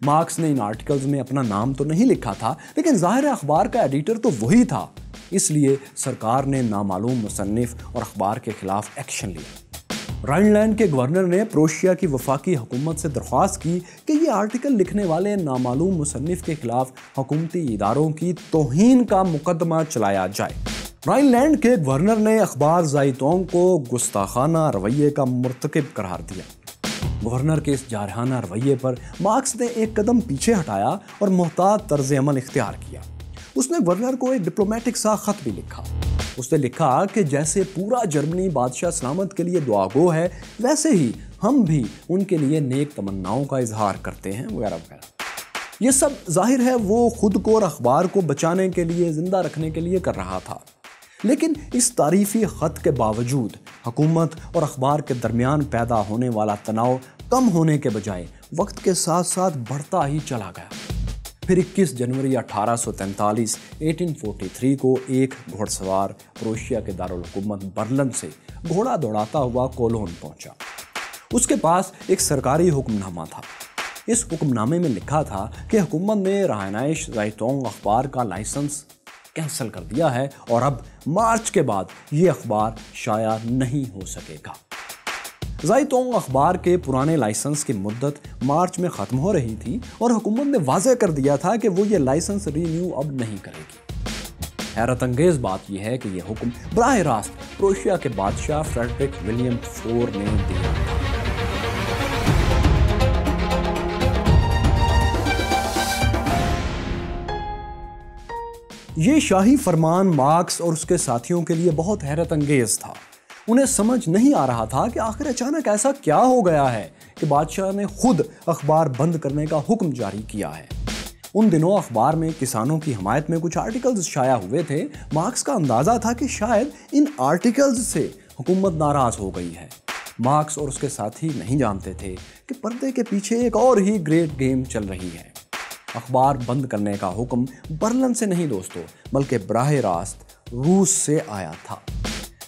مارکس نے ان آرٹیکلز میں اپنا نام تو نہیں لکھا تھا، لیکن ظاہر ہے اخبار کا ایڈیٹر تو وہی تھا، اس لیے سرکار نے نامعلوم مصنف اور اخبار کے خلاف ایکشن لیا۔ رائن لینڈ کے گورنر نے پروشیا کی وفاقی حکومت سے درخواست کی کہ یہ آرٹیکل لکھنے والے نامعلوم مصنف کے خلاف حکومتی اداروں کی توہین کا مقدمہ چلایا جائے۔ رائن لینڈ کے گورنر نے اخبار زائتونگ کو گستاخانہ رویے کا مرتکب قرار دیا۔ گورنر کے اس جارحانہ رویے پر مارکس نے ایک قدم پیچھے ہٹایا اور محتاط طرز عمل اختیار کیا۔ اس نے گورنر کو ایک ڈپلومیٹک سا خط بھی لکھا۔ اس نے لکھا کہ جیسے پورا جرمنی بادشاہ سلامت کے لیے دعا گو ہے، ویسے ہی ہم بھی ان کے لیے نیک تمناؤں کا اظہار کرتے ہیں، وغیرہ وغیرہ۔ یہ سب ظاہر ہے وہ خود کو اور اخبار کو بچانے کے لیے، زندہ رکھنے کے لیے کر رہا تھا، لیکن اس تعریفی خط کے باوجود حکومت اور اخبار کے درمیان پیدا ہونے والا تناؤ کم ہونے کے بجائے وقت کے ساتھ ساتھ بڑھتا ہی چلا گیا۔ پھر 21 جنوری 1843 کو ایک گھوڑ سوار پروشیا کے دارالحکومت برلن سے گھوڑا دوڑاتا ہوا کولون پہنچا۔ اس کے پاس ایک سرکاری حکم نامہ تھا۔ اس حکم نامے میں لکھا تھا کہ حکومت نے رہائنائش زائتونگ اخبار کا لائسنس کینسل کر دیا ہے اور اب مارچ کے بعد یہ اخبار شائع نہیں ہو سکے گا۔ زائتونگ اخبار کے پرانے لائسنس کی مدت مارچ میں ختم ہو رہی تھی اور حکومت نے واضح کر دیا تھا کہ وہ یہ لائسنس رینیو اب نہیں کرے گی۔ حیرت انگیز بات یہ ہے کہ یہ حکم براہ راست پروشیا کے بادشاہ فریڈرک ولیم IV نے دیا تھا۔ یہ شاہی فرمان مارکس اور اس کے ساتھیوں کے لیے بہت حیرت انگیز تھا۔ انہیں سمجھ نہیں آ رہا تھا کہ آخر اچانک ایسا کیا ہو گیا ہے کہ بادشاہ نے خود اخبار بند کرنے کا حکم جاری کیا ہے۔ ان دنوں اخبار میں کسانوں کی حمایت میں کچھ آرٹیکلز شائع ہوئے تھے۔ مارکس کا اندازہ تھا کہ شاید ان آرٹیکلز سے حکومت ناراض ہو گئی ہے۔ مارکس اور اس کے ساتھی نہیں جانتے تھے کہ پردے کے پیچھے ایک اور ہی گریٹ گیم چل رہی ہے۔ اخبار بند کرنے کا حکم برلن سے نہیں دوستو، بلکہ براہ راست روس سے آیا تھا۔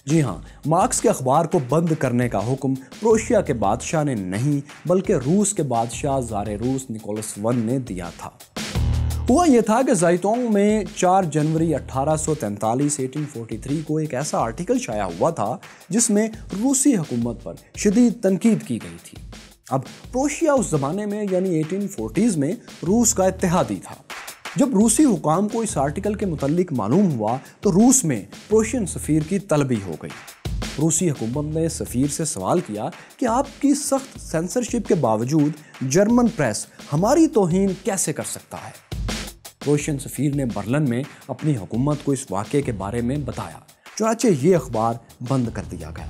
جی ہاں، مارکس کے اخبار کو بند کرنے کا حکم پروشیا کے بادشاہ نے نہیں بلکہ روس کے بادشاہ زار روس نکولس I نے دیا تھا۔ ہوا یہ تھا کہ زائتونگ میں 4 جنوری 1843 کو ایک ایسا آرٹیکل شائع ہوا تھا جس میں روسی حکومت پر شدید تنقید کی گئی تھی۔ اب پروشیا اس زمانے میں یعنی 1840s میں روس کا اتحادی تھا۔ جب روسی حکام کو اس آرٹیکل کے متعلق معلوم ہوا تو روس میں پروشین سفیر کی طلبی ہو گئی۔ روسی حکومت نے سفیر سے سوال کیا کہ آپ کی سخت سینسرشپ کے باوجود جرمن پریس ہماری توہین کیسے کر سکتا ہے؟ پروشین سفیر نے برلن میں اپنی حکومت کو اس واقعے کے بارے میں بتایا، چنانچہ یہ اخبار بند کر دیا گیا۔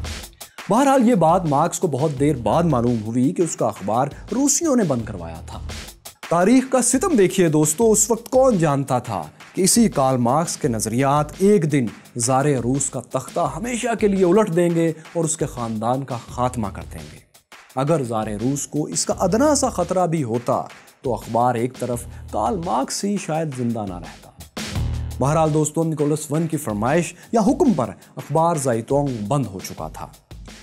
بہرحال یہ بات مارکس کو بہت دیر بعد معلوم ہوئی کہ اس کا اخبار روسیوں نے بند کروایا تھا۔ تاریخ کا ستم دیکھیے دوستو، اس وقت کون جانتا تھا کہ اسی کارل مارکس کے نظریات ایک دن زار روس کا تختہ ہمیشہ کے لیے الٹ دیں گے اور اس کے خاندان کا خاتمہ کر دیں گے۔ اگر زار روس کو اس کا ادنا سا خطرہ بھی ہوتا تو اخبار ایک طرف، کارل مارکس ہی شاید زندہ نہ رہتا۔ بہرحال دوستو، نکولس I کی فرمائش یا حکم پر اخبار زائتونگ بند ہو چکا تھا۔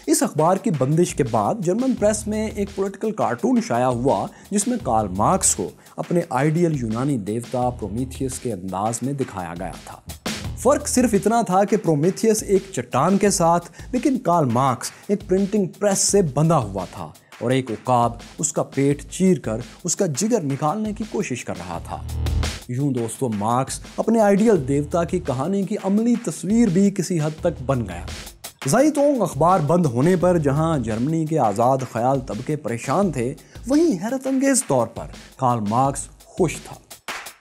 اس اخبار کی بندش کے بعد جرمن پریس میں ایک پولیٹیکل کارٹون شائع ہوا جس میں کارل مارکس کو اپنے آئیڈیل یونانی دیوتا پرومیتھیس کے انداز میں دکھایا گیا تھا۔ فرق صرف اتنا تھا کہ پرومیتھیس ایک چٹان کے ساتھ، لیکن کارل مارکس ایک پرنٹنگ پریس سے بندھا ہوا تھا اور ایک عقاب اس کا پیٹ چیر کر اس کا جگر نکالنے کی کوشش کر رہا تھا۔ یوں دوستو، مارکس اپنے آئیڈیل دیوتا کی کہانی کی عملی تصویر بھی کسی حد تک بن گیا۔ زائتونگ اخبار بند ہونے پر جہاں جرمنی کے آزاد خیال طبقے پریشان تھے، وہیں حیرت انگیز طور پر کارل مارکس خوش تھا۔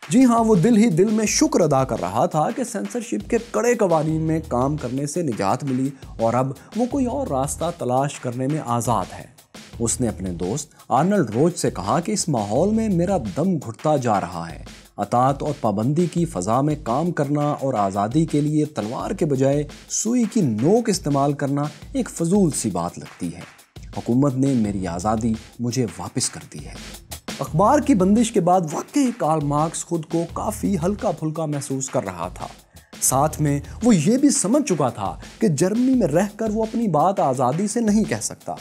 جی ہاں، وہ دل ہی دل میں شکر ادا کر رہا تھا کہ سینسرشپ کے کڑے قوانین میں کام کرنے سے نجات ملی اور اب وہ کوئی اور راستہ تلاش کرنے میں آزاد ہے۔ اس نے اپنے دوست آرنلڈ روچ سے کہا کہ اس ماحول میں میرا دم گھٹتا جا رہا ہے۔ اطاعت اور پابندی کی فضا میں کام کرنا اور آزادی کے لیے تلوار کے بجائے سوئی کی نوک استعمال کرنا ایک فضول سی بات لگتی ہے۔ حکومت نے میری آزادی مجھے واپس کر دی ہے۔ اخبار کی بندش کے بعد واقعی کارل مارکس خود کو کافی ہلکا پھلکا محسوس کر رہا تھا۔ ساتھ میں وہ یہ بھی سمجھ چکا تھا کہ جرمنی میں رہ کر وہ اپنی بات آزادی سے نہیں کہہ سکتا۔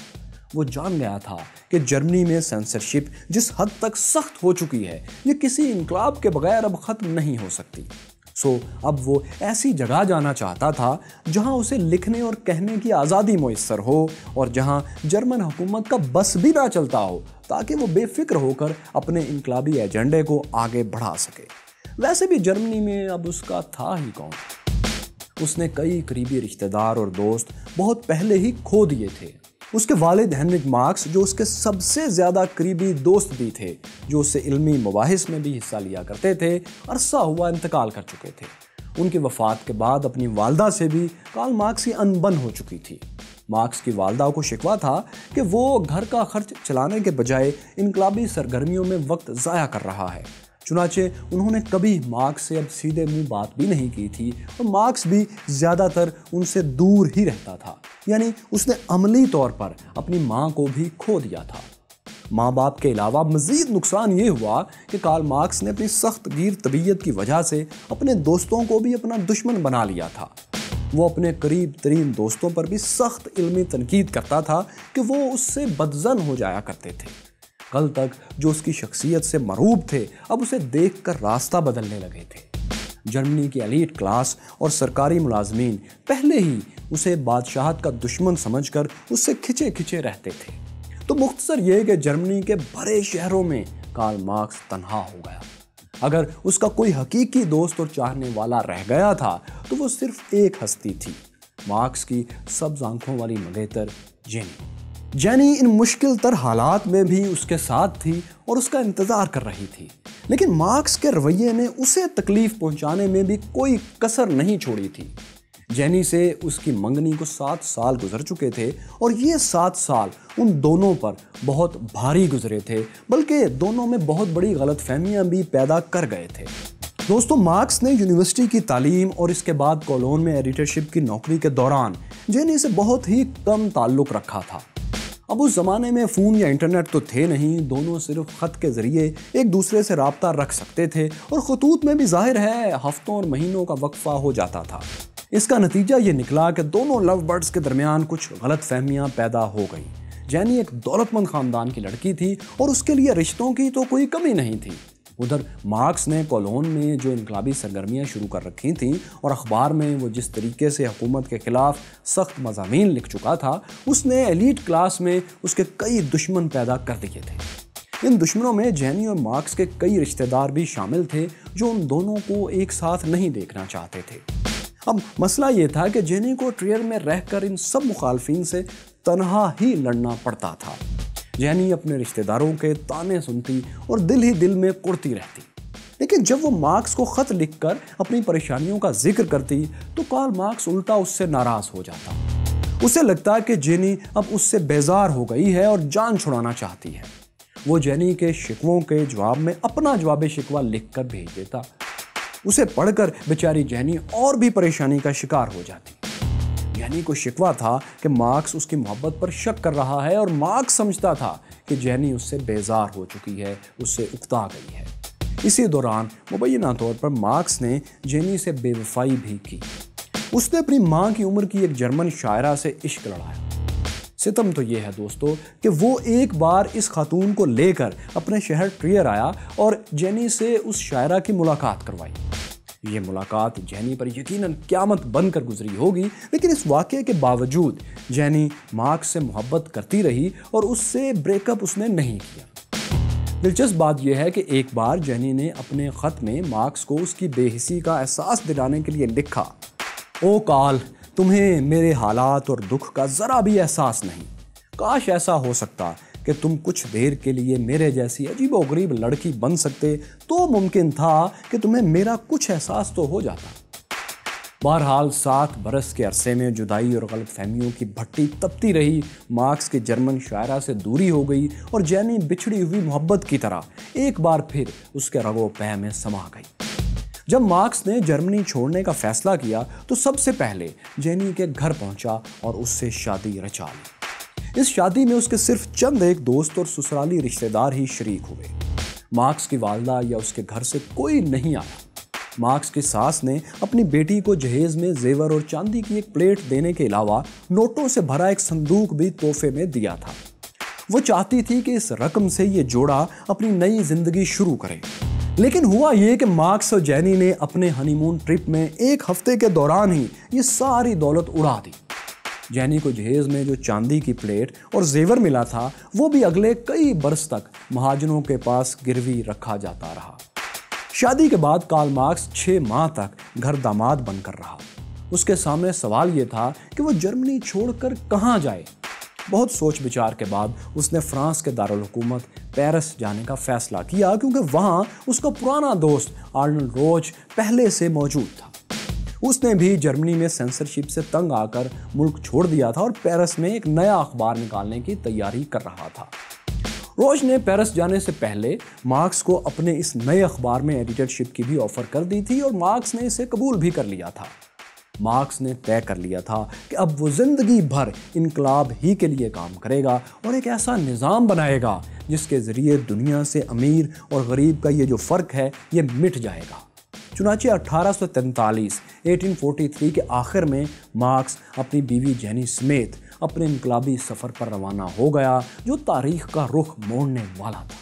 وہ جان گیا تھا کہ جرمنی میں سینسرشپ جس حد تک سخت ہو چکی ہے یہ کسی انقلاب کے بغیر اب ختم نہیں ہو سکتی۔ اب وہ ایسی جگہ جانا چاہتا تھا جہاں اسے لکھنے اور کہنے کی آزادی میسر ہو اور جہاں جرمن حکومت کا بس بھی نہ چلتا ہو، تاکہ وہ بے فکر ہو کر اپنے انقلابی ایجنڈے کو آگے بڑھا سکے۔ ویسے بھی جرمنی میں اب اس کا تھا ہی کون؟ اس نے کئی قریبی رشتہ دار اور دوست بہت پہلے ہی کھو دیے تھے۔ اس کے والد ہینرک مارکس جو اس کے سب سے زیادہ قریبی دوست بھی تھے، جو اس سے علمی مباحث میں بھی حصہ لیا کرتے تھے، عرصہ ہوا انتقال کر چکے تھے۔ ان کی وفات کے بعد اپنی والدہ سے بھی کارل مارکس کی انبن ہو چکی تھی۔ مارکس کی والدہ کو شکوہ تھا کہ وہ گھر کا خرچ چلانے کے بجائے انقلابی سرگرمیوں میں وقت ضائع کر رہا ہے۔ چنانچہ انہوں نے کبھی مارکس سے اب سیدھے منہ بات بھی نہیں کی تھی اور مارکس بھی زیادہ تر ان سے دور ہی رہتا تھا، یعنی اس نے عملی طور پر اپنی ماں کو بھی کھو دیا تھا۔ ماں باپ کے علاوہ مزید نقصان یہ ہوا کہ کارل مارکس نے اپنی سخت گیر طبیعت کی وجہ سے اپنے دوستوں کو بھی اپنا دشمن بنا لیا تھا۔ وہ اپنے قریب ترین دوستوں پر بھی سخت علمی تنقید کرتا تھا کہ وہ اس سے بدظن ہو جایا کرتے تھے۔ کل تک جو اس کی شخصیت سے مرعوب تھے اب اسے دیکھ کر راستہ بدلنے لگے تھے۔ جرمنی کی ایلیٹ کلاس اور سرکاری ملازمین پہلے ہی اسے بادشاہت کا دشمن سمجھ کر اس سے کھچے کھچے رہتے تھے۔ تو مختصر یہ کہ جرمنی کے بڑے شہروں میں کارل مارکس تنہا ہو گیا۔ اگر اس کا کوئی حقیقی دوست اور چاہنے والا رہ گیا تھا تو وہ صرف ایک ہستی تھی، مارکس کی سبز آنکھوں والی منگیتر جینی۔ جینی ان مشکل تر حالات میں بھی اس کے ساتھ تھی اور اس کا انتظار کر رہی تھی، لیکن مارکس کے رویے نے اسے تکلیف پہنچانے میں بھی کوئی کسر نہیں چھوڑی تھی۔ جینی سے اس کی منگنی کو 7 سال گزر چکے تھے اور یہ 7 سال ان دونوں پر بہت بھاری گزرے تھے، بلکہ دونوں میں بہت بڑی غلط فہمیاں بھی پیدا کر گئے تھے۔ دوستوں، مارکس نے یونیورسٹی کی تعلیم اور اس کے بعد کولون میں ایڈیٹرشپ کی نوکری کے دوران جینی سے بہت ہی کم تعلق رکھا تھا۔ اب اس زمانے میں فون یا انٹرنیٹ تو تھے نہیں، دونوں صرف خط کے ذریعے ایک دوسرے سے رابطہ رکھ سکتے تھے اور خطوط میں بھی ظاہر ہے ہفتوں اور مہینوں کا وقفہ ہو جاتا تھا۔ اس کا نتیجہ یہ نکلا کہ دونوں لو برڈز کے درمیان کچھ غلط فہمیاں پیدا ہو گئیں۔ جینی ایک دولت مند خاندان کی لڑکی تھی اور اس کے لیے رشتوں کی تو کوئی کمی نہیں تھی۔ ادھر مارکس نے کولون میں جو انقلابی سرگرمیاں شروع کر رکھی تھیں اور اخبار میں وہ جس طریقے سے حکومت کے خلاف سخت مضامین لکھ چکا تھا، اس نے ایلیٹ کلاس میں اس کے کئی دشمن پیدا کر دیے تھے۔ ان دشمنوں میں جینی اور مارکس کے کئی رشتہ دار بھی شامل تھے جو ان دونوں کو ایک ساتھ نہیں دیکھنا چاہتے تھے۔ اب مسئلہ یہ تھا کہ جینی کو ٹریئر میں رہ کر ان سب مخالفین سے تنہا ہی لڑنا پڑتا تھا۔ جینی اپنے رشتہ داروں کے تانے سنتی اور دل ہی دل میں کڑتی رہتی، لیکن جب وہ مارکس کو خط لکھ کر اپنی پریشانیوں کا ذکر کرتی تو کارل مارکس الٹا اس سے ناراض ہو جاتا۔ اسے لگتا کہ جینی اب اس سے بیزار ہو گئی ہے اور جان چھڑانا چاہتی ہے۔ وہ جینی کے شکووں کے جواب میں اپنا جواب شکوہ لکھ کر بھیج دیتا۔ اسے پڑھ کر بیچاری جینی اور بھی پریشانی کا شکار ہو جاتی۔ جینی کو شکوہ تھا کہ مارکس اس کی محبت پر شک کر رہا ہے اور مارکس سمجھتا تھا کہ جینی اس سے بیزار ہو چکی ہے، اس سے اکتا گئی ہے۔ اسی دوران مبینہ طور پر مارکس نے جینی سے بے وفائی بھی کی۔ اس نے اپنی ماں کی عمر کی ایک جرمن شاعرہ سے عشق لڑایا۔ ستم تو یہ ہے دوستو کہ وہ ایک بار اس خاتون کو لے کر اپنے شہر ٹریئر آیا اور جینی سے اس شاعرہ کی ملاقات کروائی۔ یہ ملاقات جینی پر یقیناً قیامت بن کر گزری ہوگی، لیکن اس واقعے کے باوجود جینی مارکس سے محبت کرتی رہی اور اس سے بریک اپ اس نے نہیں کیا۔ دلچسپ بات یہ ہے کہ ایک بار جینی نے اپنے خط میں مارکس کو اس کی بے حسی کا احساس دلانے کے لیے لکھا، او کارل، تمہیں میرے حالات اور دکھ کا ذرا بھی احساس نہیں۔ کاش ایسا ہو سکتا کہ تم کچھ دیر کے لیے میرے جیسی عجیب و غریب لڑکی بن سکتے تو ممکن تھا کہ تمہیں میرا کچھ احساس تو ہو جاتا۔ بہرحال 7 برس کے عرصے میں جدائی اور غلط فہمیوں کی بھٹی تپتی رہی، مارکس کی جرمن شاعرہ سے دوری ہو گئی اور جینی بچھڑی ہوئی محبت کی طرح ایک بار پھر اس کے رگ و پے میں سما گئی۔ جب مارکس نے جرمنی چھوڑنے کا فیصلہ کیا تو سب سے پہلے جینی کے گھر پہنچا اور اس سے شادی رچا لی۔ اس شادی میں اس کے صرف چند ایک دوست اور سسرالی رشتہ دار ہی شریک ہوئے۔ مارکس کی والدہ یا اس کے گھر سے کوئی نہیں آیا۔ مارکس کی ساس نے اپنی بیٹی کو جہیز میں زیور اور چاندی کی ایک پلیٹ دینے کے علاوہ نوٹوں سے بھرا ایک صندوق بھی تحفے میں دیا تھا۔ وہ چاہتی تھی کہ اس رقم سے یہ جوڑا اپنی نئی زندگی شروع کرے۔ لیکن ہوا یہ کہ مارکس اور جینی نے اپنے ہنی مون ٹرپ میں 1 ہفتے کے دوران ہی یہ ساری دولت اڑا دی۔ جینی کو جہیز میں جو چاندی کی پلیٹ اور زیور ملا تھا وہ بھی اگلے کئی برس تک مہاجنوں کے پاس گروی رکھا جاتا رہا۔ شادی کے بعد کارل مارکس 6 ماہ تک گھر داماد بن کر رہا۔ اس کے سامنے سوال یہ تھا کہ وہ جرمنی چھوڑ کر کہاں جائے۔ بہت سوچ بچار کے بعد اس نے فرانس کے دارالحکومت پیرس جانے کا فیصلہ کیا، کیونکہ وہاں اس کا پرانا دوست آرنلڈ روچ پہلے سے موجود تھا۔ اس نے بھی جرمنی میں سینسرشپ سے تنگ آ کر ملک چھوڑ دیا تھا اور پیرس میں ایک نیا اخبار نکالنے کی تیاری کر رہا تھا۔ روچ نے پیرس جانے سے پہلے مارکس کو اپنے اس نئے اخبار میں ایڈیٹرشپ کی بھی آفر کر دی تھی اور مارکس نے اسے قبول بھی کر لیا تھا۔ مارکس نے طے کر لیا تھا کہ اب وہ زندگی بھر انقلاب ہی کے لیے کام کرے گا اور ایک ایسا نظام بنائے گا جس کے ذریعے دنیا سے امیر اور غریب کا یہ جو فرق ہے یہ مٹ جائے گا۔ چنانچہ 1843 کے آخر میں مارکس اپنی بیوی جینی سمیت اپنے انقلابی سفر پر روانہ ہو گیا جو تاریخ کا رخ موڑنے والا تھا۔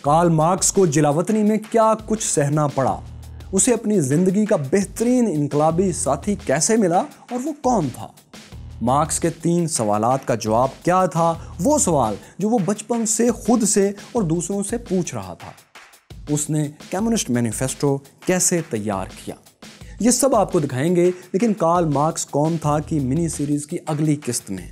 کارل مارکس کو جلاوطنی میں کیا کچھ سہنا پڑا، اسے اپنی زندگی کا بہترین انقلابی ساتھی کیسے ملا اور وہ کون تھا؟ مارکس کے 3 سوالات کا جواب کیا تھا، وہ سوال جو وہ بچپن سے خود سے اور دوسروں سے پوچھ رہا تھا۔ اس نے کمیونسٹ مینیفیسٹو کیسے تیار کیا، یہ سب آپ کو دکھائیں گے، لیکن کارل مارکس کون تھا کی منی سیریز کی اگلی قسط میں۔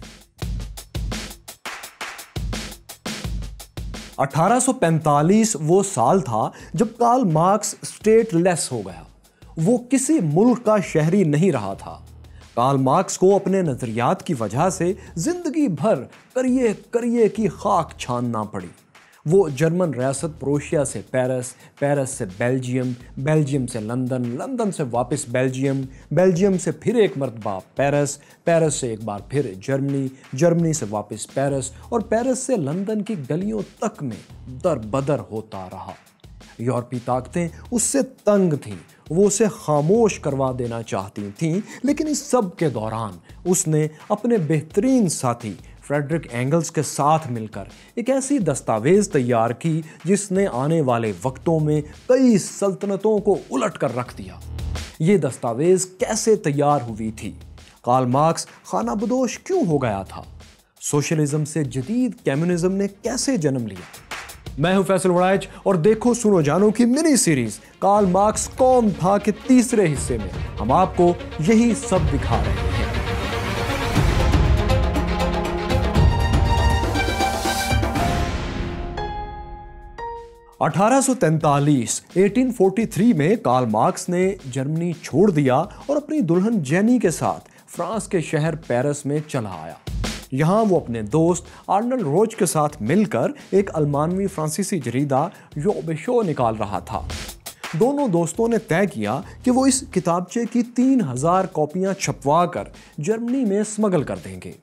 1845 وہ سال تھا جب کارل مارکس اسٹیٹ لیس ہو گیا، وہ کسی ملک کا شہری نہیں رہا تھا۔ کارل مارکس کو اپنے نظریات کی وجہ سے زندگی بھر کریے کی خاک چھاننا پڑی۔ وہ جرمن ریاست پروشیا سے پیرس، پیرس سے بیلجیم، بیلجیم سے لندن، لندن سے واپس بیلجیم، بیلجیم سے پھر ایک مرتبہ پیرس، پیرس سے ایک بار پھر جرمنی، جرمنی سے واپس پیرس اور پیرس سے لندن کی گلیوں تک میں در بدر ہوتا رہا۔ یورپی طاقتیں اس سے تنگ تھیں، وہ اسے خاموش کروا دینا چاہتی تھیں، لیکن اس سب کے دوران اس نے اپنے بہترین ساتھی فریڈرک اینگلز کے ساتھ مل کر ایک ایسی دستاویز تیار کی جس نے آنے والے وقتوں میں کئی سلطنتوں کو الٹ کر رکھ دیا۔ یہ دستاویز کیسے تیار ہوئی تھی؟ کارل مارکس خانہ بدوش کیوں ہو گیا تھا؟ سوشلزم سے جدید کمیونزم نے کیسے جنم لیا؟ میں ہوں فیصل وڑائچ اور دیکھو سنو جانو کی منی سیریز کارل مارکس کون تھا کے تیسرے حصے میں ہم آپ کو یہی سب دکھا رہے ہیں۔ 1843 میں کارل مارکس نے جرمنی چھوڑ دیا اور اپنی دلہن جینی کے ساتھ فرانس کے شہر پیرس میں چلا آیا۔ یہاں وہ اپنے دوست آرنلڈ روچ کے ساتھ مل کر ایک المانوی فرانسیسی جریدہ یوبشو نکال رہا تھا۔ دونوں دوستوں نے طے کیا کہ وہ اس کتابچے کی 3000 کاپیاں چھپوا کر جرمنی میں اسمگل کر دیں گے۔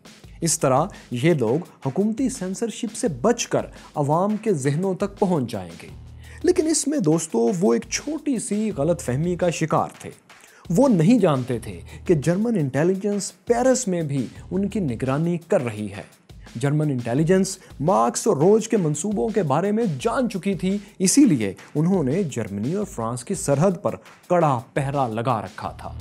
اس طرح یہ لوگ حکومتی سینسرشپ سے بچ کر عوام کے ذہنوں تک پہنچ جائیں گے۔ لیکن اس میں دوستوں وہ ایک چھوٹی سی غلط فہمی کا شکار تھے۔ وہ نہیں جانتے تھے کہ جرمن انٹیلیجنس پیرس میں بھی ان کی نگرانی کر رہی ہے۔ جرمن انٹیلیجنس مارکس اور روچ کے منصوبوں کے بارے میں جان چکی تھی، اسی لیے انہوں نے جرمنی اور فرانس کی سرحد پر کڑا پہرا لگا رکھا تھا۔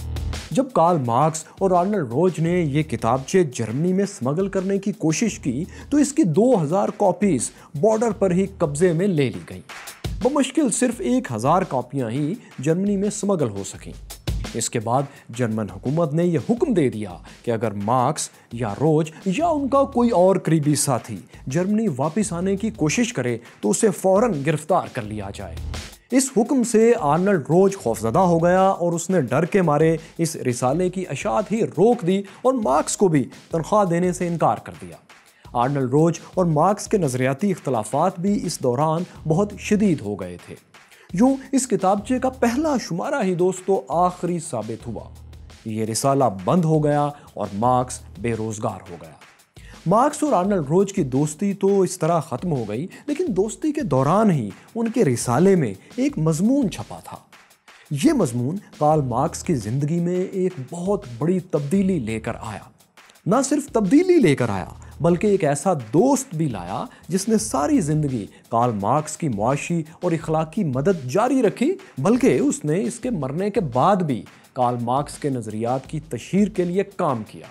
جب کارل مارکس اور آرنلڈ روچ نے یہ کتابچے جرمنی میں اسمگل کرنے کی کوشش کی تو اس کی 2000 کاپیز بارڈر پر ہی قبضے میں لے لی گئیں۔ بمشکل صرف 1000 کاپیاں ہی جرمنی میں اسمگل ہو سکیں۔ اس کے بعد جرمن حکومت نے یہ حکم دے دیا کہ اگر مارکس یا روچ یا ان کا کوئی اور قریبی ساتھی جرمنی واپس آنے کی کوشش کرے تو اسے فوراً گرفتار کر لیا جائے۔ اس حکم سے آرنلڈ روچ خوفزدہ ہو گیا اور اس نے ڈر کے مارے اس رسالے کی اشاعت ہی روک دی اور مارکس کو بھی تنخواہ دینے سے انکار کر دیا۔ آرنلڈ روچ اور مارکس کے نظریاتی اختلافات بھی اس دوران بہت شدید ہو گئے تھے۔ یوں اس کتابچے کا پہلا شمارہ ہی دوستو آخری ثابت ہوا۔ یہ رسالہ بند ہو گیا اور مارکس بے روزگار ہو گیا۔ مارکس اور آرنلڈ روچ کی دوستی تو اس طرح ختم ہو گئی، لیکن دوستی کے دوران ہی ان کے رسالے میں ایک مضمون چھپا تھا۔ یہ مضمون کارل مارکس کی زندگی میں ایک بہت بڑی تبدیلی لے کر آیا۔ نہ صرف تبدیلی لے کر آیا بلکہ ایک ایسا دوست بھی لایا جس نے ساری زندگی کارل مارکس کی معاشی اور اخلاقی مدد جاری رکھی، بلکہ اس نے اس کے مرنے کے بعد بھی کارل مارکس کے نظریات کی تشہیر کے لیے کام کیا،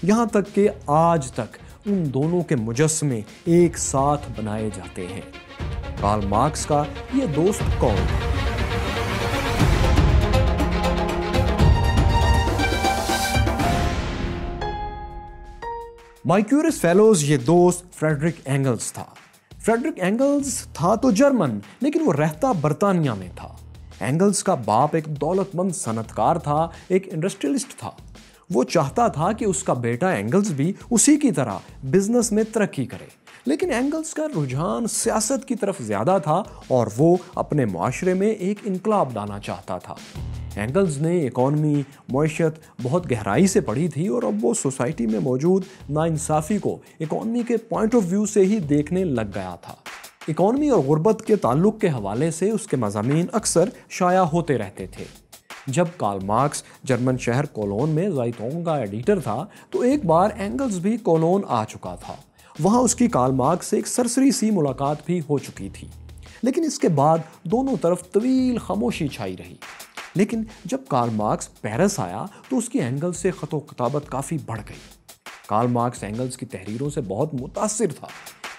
یہاں تک کہ آج تک ان دونوں کے مجسمے ایک ساتھ بنائے جاتے ہیں۔ کارل مارکس کا یہ دوست کون ہے؟ مائیکیورس فیلوز یہ دوست فریڈرک اینگلز تھا۔ فریڈرک اینگلز تھا تو جرمن، لیکن وہ رہتا برطانیہ میں تھا۔ اینگلز کا باپ ایک دولت مند صنعت کار تھا، ایک انڈسٹریلسٹ تھا۔ وہ چاہتا تھا کہ اس کا بیٹا اینگلز بھی اسی کی طرح بزنس میں ترقی کرے، لیکن اینگلز کا رجحان سیاست کی طرف زیادہ تھا اور وہ اپنے معاشرے میں ایک انقلاب لانا چاہتا تھا۔ اینگلز نے اکانومی، معیشت بہت گہرائی سے پڑھی تھی اور اب وہ سوسائٹی میں موجود ناانصافی کو اکانومی کے پوائنٹ آف ویو سے ہی دیکھنے لگ گیا تھا۔ اکانومی اور غربت کے تعلق کے حوالے سے اس کے مضامین اکثر شائع ہوتے رہتے تھے۔ جب کارل مارکس جرمن شہر کولون میں زائٹونگ کا ایڈیٹر تھا تو ایک بار اینگلز بھی کولون آ چکا تھا۔ وہاں اس کی کارل مارکس سے ایک سرسری سی ملاقات بھی ہو چکی تھی، لیکن اس کے بعد دونوں طرف طویل خاموشی چھائی رہی۔ لیکن جب کارل مارکس پیرس آیا تو اس کی اینگلز سے خط و کتابت کافی بڑھ گئی۔ کارل مارکس اینگلز کی تحریروں سے بہت متاثر تھا،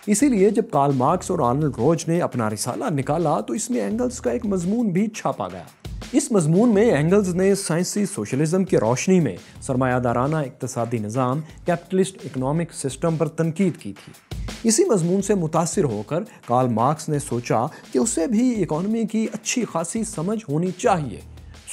اسی لیے جب کارل مارکس اور آرنلڈ روج نے اپنا رسالہ نکالا تو اس میں اینگلز کا ایک مضمون بھی چھاپا گیا۔ اس مضمون میں اینگلز نے سائنسی سوشلزم کی روشنی میں سرمایہ دارانہ اقتصادی نظام کیپٹلسٹ اکنامک سسٹم پر تنقید کی تھی۔ اسی مضمون سے متاثر ہو کر کارل مارکس نے سوچا کہ اسے بھی اکانومی کی اچھی خاصی سمجھ ہونی چاہیے،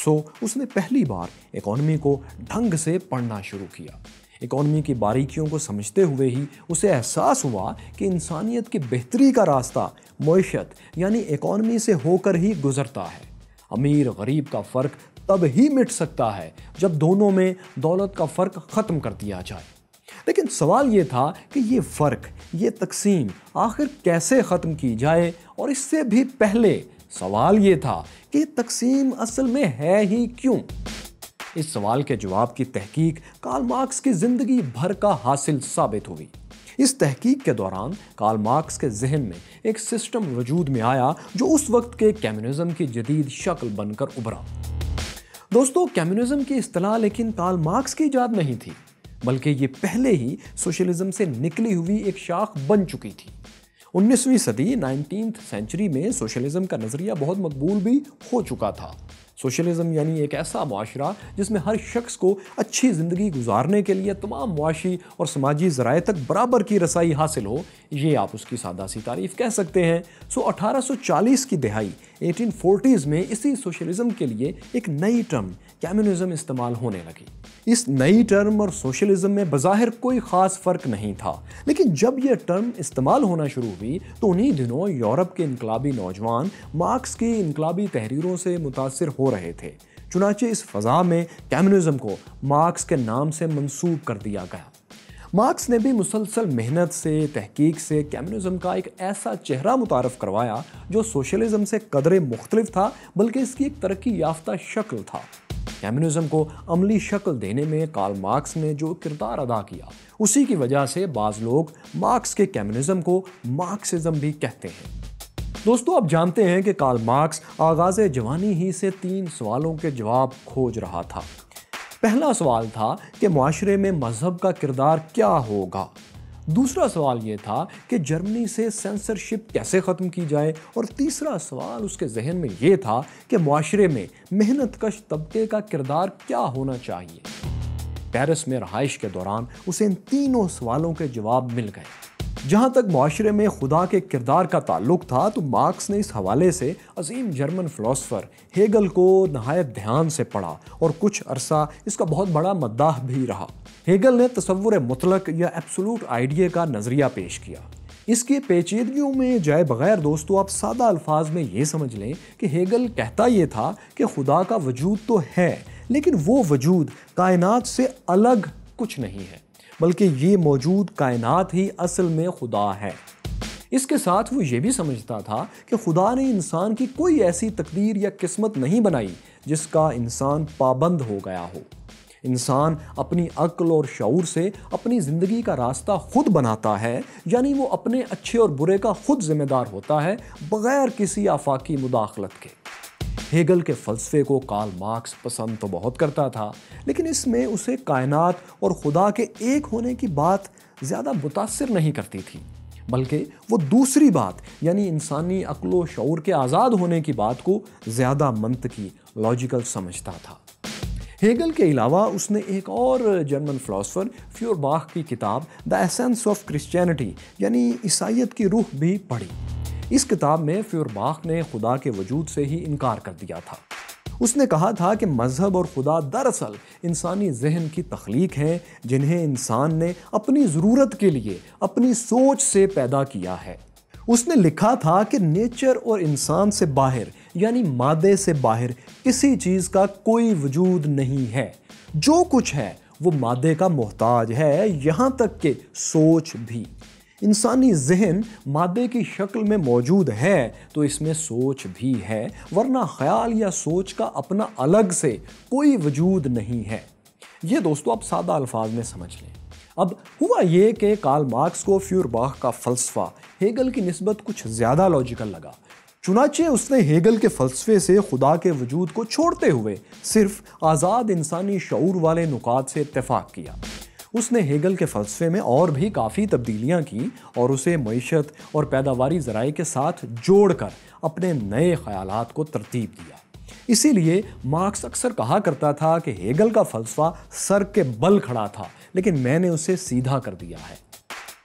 سو اس نے پہلی بار اکانومی کو ڈھنگ سے پڑھنا شروع کیا۔ اکانومی کی باریکیوں کو سمجھتے ہوئے ہی اسے احساس ہوا کہ انسانیت کی بہتری کا راستہ معیشت یعنی اکانومی سے ہو کر ہی گزرتا ہے۔ امیر غریب کا فرق تب ہی مٹ سکتا ہے جب دونوں میں دولت کا فرق ختم کر دیا جائے۔ لیکن سوال یہ تھا کہ یہ فرق، یہ تقسیم آخر کیسے ختم کی جائے، اور اس سے بھی پہلے سوال یہ تھا کہ یہ تقسیم اصل میں ہے ہی کیوں؟ اس سوال کے جواب کی تحقیق کارل مارکس کی زندگی بھر کا حاصل ثابت ہوئی۔ اس تحقیق کے دوران کارل مارکس کے ذہن میں ایک سسٹم وجود میں آیا جو اس وقت کے کمیونزم کی جدید شکل بن کر ابھرا۔ دوستو، کمیونزم کی اصطلاح لیکن کارل مارکس کی ایجاد نہیں تھی، بلکہ یہ پہلے ہی سوشلزم سے نکلی ہوئی ایک شاخ بن چکی تھی۔ 19ویں صدی 19th سینچری میں سوشلزم کا نظریہ بہت مقبول بھی ہو چکا تھا۔ سوشلزم یعنی ایک ایسا معاشرہ جس میں ہر شخص کو اچھی زندگی گزارنے کے لیے تمام معاشی اور سماجی ذرائع تک برابر کی رسائی حاصل ہو، یہ آپ اس کی سادہ سی تعریف کہہ سکتے ہیں۔ 1840 کی دہائی 1840s میں اسی سوشلزم کے لیے ایک نئی ٹرم کمیونزم استعمال ہونے لگی۔ اس نئی ٹرم اور سوشلزم میں بظاہر کوئی خاص فرق نہیں تھا، لیکن جب یہ ٹرم استعمال ہونا شروع ہوئی تو انہی دنوں یورپ کے انقلابی نوجوان مارکس کی انقلابی تحریروں سے متاثر ہو رہے تھے۔ چنانچہ اس فضا میں کمیونزم کو مارکس کے نام سے منسوب کر دیا گیا۔ مارکس نے بھی مسلسل محنت سے، تحقیق سے کمیونزم کا ایک ایسا چہرہ متعارف کروایا جو سوشلزم سے قدرے مختلف تھا، بلکہ اس کی ایک ترقی یافتہ شکل تھا۔ کمیونزم کو عملی شکل دینے میں کارل مارکس نے جو کردار ادا کیا، اسی کی وجہ سے بعض لوگ مارکس کے کمیونزم کو مارکسزم بھی کہتے ہیں۔ دوستو، آپ جانتے ہیں کہ کارل مارکس آغاز جوانی ہی سے 3 سوالوں کے جواب کھوج رہا تھا۔ پہلا سوال تھا کہ معاشرے میں مذہب کا کردار کیا ہوگا۔ دوسرا سوال یہ تھا کہ جرمنی سے سینسرشپ کیسے ختم کی جائے، اور تیسرا سوال اس کے ذہن میں یہ تھا کہ معاشرے میں محنت کش طبقے کا کردار کیا ہونا چاہیے۔ پیرس میں رہائش کے دوران اسے ان تینوں سوالوں کے جواب مل گئے۔ جہاں تک معاشرے میں خدا کے کردار کا تعلق تھا تو مارکس نے اس حوالے سے عظیم جرمن فلسفر ہیگل کو نہایت دھیان سے پڑھا اور کچھ عرصہ اس کا بہت بڑا مداح بھی رہا۔ ہیگل نے تصور مطلق یا ایبسولوٹ آئیڈیا کا نظریہ پیش کیا۔ اس کی پیچیدگیوں میں جائے بغیر دوستو، آپ سادہ الفاظ میں یہ سمجھ لیں کہ ہیگل کہتا یہ تھا کہ خدا کا وجود تو ہے، لیکن وہ وجود کائنات سے الگ کچھ نہیں ہے، بلکہ یہ موجود کائنات ہی اصل میں خدا ہے۔ اس کے ساتھ وہ یہ بھی سمجھتا تھا کہ خدا نے انسان کی کوئی ایسی تقدیر یا قسمت نہیں بنائی جس کا انسان پابند ہو گیا ہو۔ انسان اپنی عقل اور شعور سے اپنی زندگی کا راستہ خود بناتا ہے، یعنی وہ اپنے اچھے اور برے کا خود ذمہ دار ہوتا ہے بغیر کسی آفاقی مداخلت کے۔ ہیگل کے فلسفے کو کارل مارکس پسند تو بہت کرتا تھا، لیکن اس میں اسے کائنات اور خدا کے ایک ہونے کی بات زیادہ متاثر نہیں کرتی تھی، بلکہ وہ دوسری بات یعنی انسانی عقل و شعور کے آزاد ہونے کی بات کو زیادہ منطقی، لاجیکل سمجھتا تھا۔ ہیگل کے علاوہ اس نے ایک اور جرمن فلاسفر فیورباخ کی کتاب دی ایسنس آف کرسچینٹی یعنی عیسائیت کی روح بھی پڑھی۔ اس کتاب میں فیورباخ نے خدا کے وجود سے ہی انکار کر دیا تھا۔ اس نے کہا تھا کہ مذہب اور خدا دراصل انسانی ذہن کی تخلیق ہیں، جنہیں انسان نے اپنی ضرورت کے لیے اپنی سوچ سے پیدا کیا ہے۔ اس نے لکھا تھا کہ نیچر اور انسان سے باہر یعنی مادے سے باہر کسی چیز کا کوئی وجود نہیں ہے۔ جو کچھ ہے وہ مادے کا محتاج ہے، یہاں تک کہ سوچ بھی۔ انسانی ذہن مادے کی شکل میں موجود ہے تو اس میں سوچ بھی ہے، ورنہ خیال یا سوچ کا اپنا الگ سے کوئی وجود نہیں ہے۔ یہ دوستو آپ سادہ الفاظ میں سمجھ لیں۔ اب ہوا یہ کہ کارل مارکس کو فیورباخ کا فلسفہ ہیگل کی نسبت کچھ زیادہ لاجیکل لگا، چنانچہ اس نے ہیگل کے فلسفے سے خدا کے وجود کو چھوڑتے ہوئے صرف آزاد انسانی شعور والے نکات سے اتفاق کیا۔ اس نے ہیگل کے فلسفے میں اور بھی کافی تبدیلیاں کی اور اسے معیشت اور پیداواری ذرائع کے ساتھ جوڑ کر اپنے نئے خیالات کو ترتیب دیا۔ اسی لیے مارکس اکثر کہا کرتا تھا کہ ہیگل کا فلسفہ سر کے بل کھڑا تھا، لیکن میں نے اسے سیدھا کر دیا ہے۔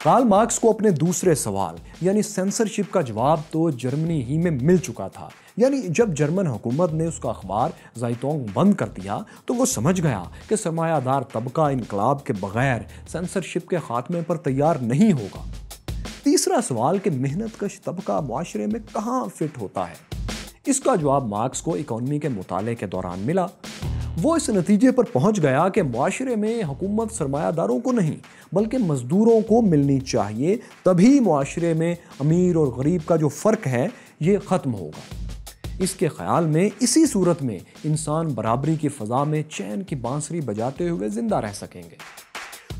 کارل مارکس کو اپنے دوسرے سوال یعنی سینسرشپ کا جواب تو جرمنی ہی میں مل چکا تھا، یعنی جب جرمن حکومت نے اس کا اخبار زائٹونگ بند کر دیا تو وہ سمجھ گیا کہ سرمایہ دار طبقہ انقلاب کے بغیر سینسرشپ کے خاتمے پر تیار نہیں ہوگا۔ تیسرا سوال کہ محنت کش طبقہ معاشرے میں کہاں فٹ ہوتا ہے، اس کا جواب مارکس کو اکانومی کے مطالعے کے دوران ملا۔ وہ اس نتیجے پر پہنچ گیا کہ معاشرے میں حکومت سرمایہ داروں کو نہیں بلکہ مزدوروں کو ملنی چاہیے، تبھی معاشرے میں امیر اور غریب کا جو فرق ہے یہ ختم ہوگا۔ اس کے خیال میں اسی صورت میں انسان برابری کی فضا میں چین کی بانسری بجاتے ہوئے زندہ رہ سکیں گے۔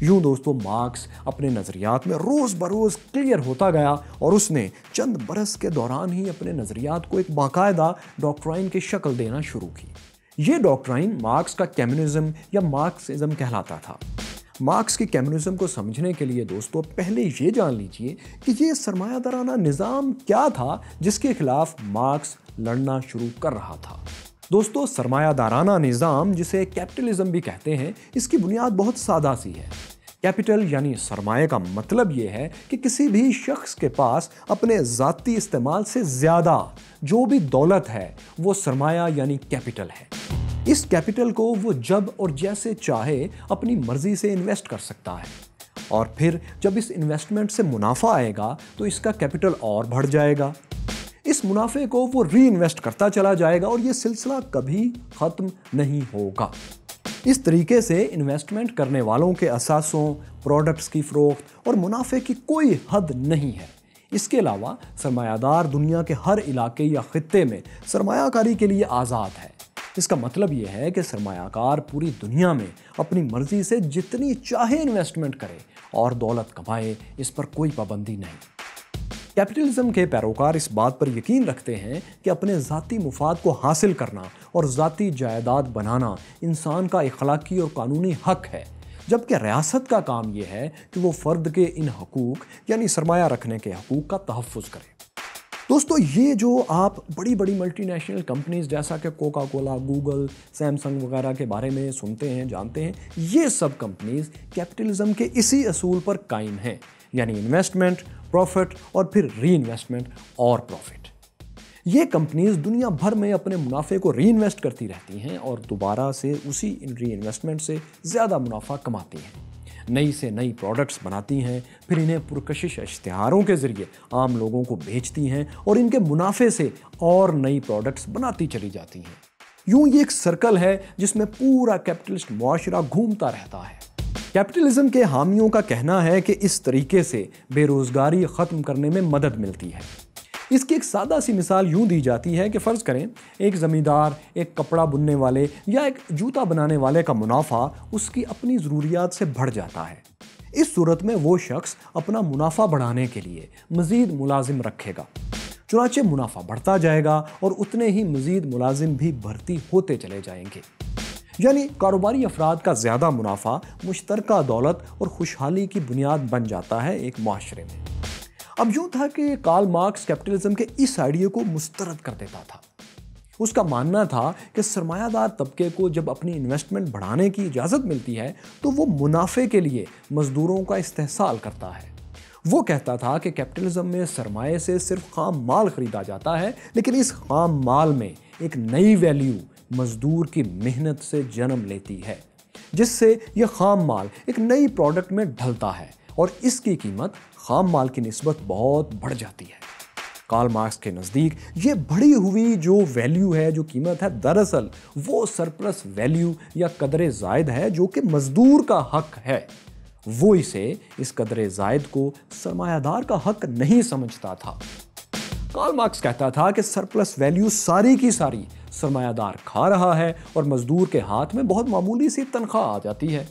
یوں دوستو مارکس اپنے نظریات میں روز بروز کلیئر ہوتا گیا اور اس نے چند برس کے دوران ہی اپنے نظریات کو ایک باقاعدہ ڈاکٹرائن کی شکل دینا شروع کی۔ یہ ڈاکٹرائن مارکس کا کمیونزم یا مارکسزم کہلاتا تھا۔ مارکس کی کمیونزم کو سمجھنے کے لیے دوستو پہلے یہ جان لیجئے کہ یہ سرمایہ دارانہ نظام کیا تھا جس کے خلاف مارکس لڑنا شروع کر رہا تھا۔ دوستو سرمایہ دارانہ نظام جسے کیپٹلزم بھی کہتے ہیں، اس کی بنیاد بہت سادہ سی ہے۔ کیپٹل یعنی سرمایہ کا مطلب یہ ہے کہ کسی بھی شخص کے پاس اپنے ذاتی استعمال سے زیادہ جو بھی دولت ہے وہ سرمایہ یعنی کیپٹل ہے۔ اس کیپٹل کو وہ جب اور جیسے چاہے اپنی مرضی سے انویسٹ کر سکتا ہے، اور پھر جب اس انویسٹمنٹ سے منافع آئے گا تو اس کا کیپٹل اور بڑھ جائے گا۔ اس منافع کو وہ ری انویسٹ کرتا چلا جائے گا اور یہ سلسلہ کبھی ختم نہیں ہوگا۔ اس طریقے سے انویسٹمنٹ کرنے والوں کے اثاثوں، پروڈکٹس کی فروخت اور منافع کی کوئی حد نہیں ہے۔ اس کے علاوہ سرمایہ دار دنیا کے ہر علاقے یا خطے میں سرمایہ کاری کے لیے آزاد ہے۔ اس کا مطلب یہ ہے کہ سرمایہ کار پوری دنیا میں اپنی مرضی سے جتنی چاہے انویسٹمنٹ کرے اور دولت کمائے، اس پر کوئی پابندی نہیں۔ کیپٹلزم کے پیروکار اس بات پر یقین رکھتے ہیں کہ اپنے ذاتی مفاد کو حاصل کرنا اور ذاتی جائیداد بنانا انسان کا اخلاقی اور قانونی حق ہے، جبکہ ریاست کا کام یہ ہے کہ وہ فرد کے ان حقوق یعنی سرمایہ رکھنے کے حقوق کا تحفظ کرے۔ دوستو یہ جو آپ بڑی بڑی ملٹی نیشنل کمپنیز جیسا کہ کوکا کولا، گوگل، سیمسنگ وغیرہ کے بارے میں سنتے ہیں، جانتے ہیں، یہ سب کمپنیز کیپٹلزم کے اسی اصول پر قائم ہیں، یعنی انویسٹمنٹ، پروفٹ اور پھر ری انویسٹمنٹ اور پروفٹ۔ یہ کمپنیز دنیا بھر میں اپنے منافع کو ری انویسٹ کرتی رہتی ہیں اور دوبارہ سے اسی ری انویسٹمنٹ سے زیادہ منافع کماتی ہیں، نئی سے نئی پروڈکٹس بناتی ہیں، پھر انہیں پرکشش اشتہاروں کے ذریعے عام لوگوں کو بیچتی ہیں اور ان کے منافع سے اور نئی پروڈکٹس بناتی چلی جاتی ہیں۔ یوں یہ ایک سرکل ہے جس میں پورا کیپٹلسٹ معاشرہ گھومتا رہتا ہے۔ کیپٹلزم کے حامیوں کا کہنا ہے کہ اس طریقے سے بے روزگاری ختم کرنے میں مدد ملتی ہے۔ اس کی ایک سادہ سی مثال یوں دی جاتی ہے کہ فرض کریں ایک زمیندار، ایک کپڑا بننے والے یا ایک جوتا بنانے والے کا منافع اس کی اپنی ضروریات سے بڑھ جاتا ہے۔ اس صورت میں وہ شخص اپنا منافع بڑھانے کے لیے مزید ملازم رکھے گا، چنانچہ منافع بڑھتا جائے گا اور اتنے ہی مزید ملازم بھی بھرتی ہوتے چلے جائیں گے۔ یعنی کاروباری افراد کا زیادہ منافع مشترکہ دولت اور خوشحالی کی بنیاد بن جاتا ہے ایک معاشرے میں۔ اب یوں تھا کہ کارل مارکس کیپٹلزم کے اس آئیڈیا کو مسترد کر دیتا تھا۔ اس کا ماننا تھا کہ سرمایہ دار طبقے کو جب اپنی انویسٹمنٹ بڑھانے کی اجازت ملتی ہے تو وہ منافع کے لیے مزدوروں کا استحصال کرتا ہے۔ وہ کہتا تھا کہ کیپٹلزم میں سرمایہ سے صرف خام مال خریدا جاتا ہے، لیکن اس خام مال میں ایک نئی ویلیو مزدور کی محنت سے جنم لیتی ہے، جس سے یہ خام مال ایک نئی پروڈکٹ میں ڈھلتا ہے اور اس کی قیمت خام مال کی نسبت بہت بڑھ جاتی ہے۔ کارل مارکس کے نزدیک یہ بڑھی ہوئی جو ویلیو ہے، جو قیمت ہے، دراصل وہ سرپلس ویلیو یا قدر زائد ہے جو کہ مزدور کا حق ہے۔ وہ اسے، اس قدر زائد کو سرمایہ دار کا حق نہیں سمجھتا تھا۔ کارل مارکس کہتا تھا کہ سرپلس ویلیو ساری کی ساری سرمایہ دار کھا رہا ہے اور مزدور کے ہاتھ میں بہت معمولی سی تنخواہ آ جاتی ہے۔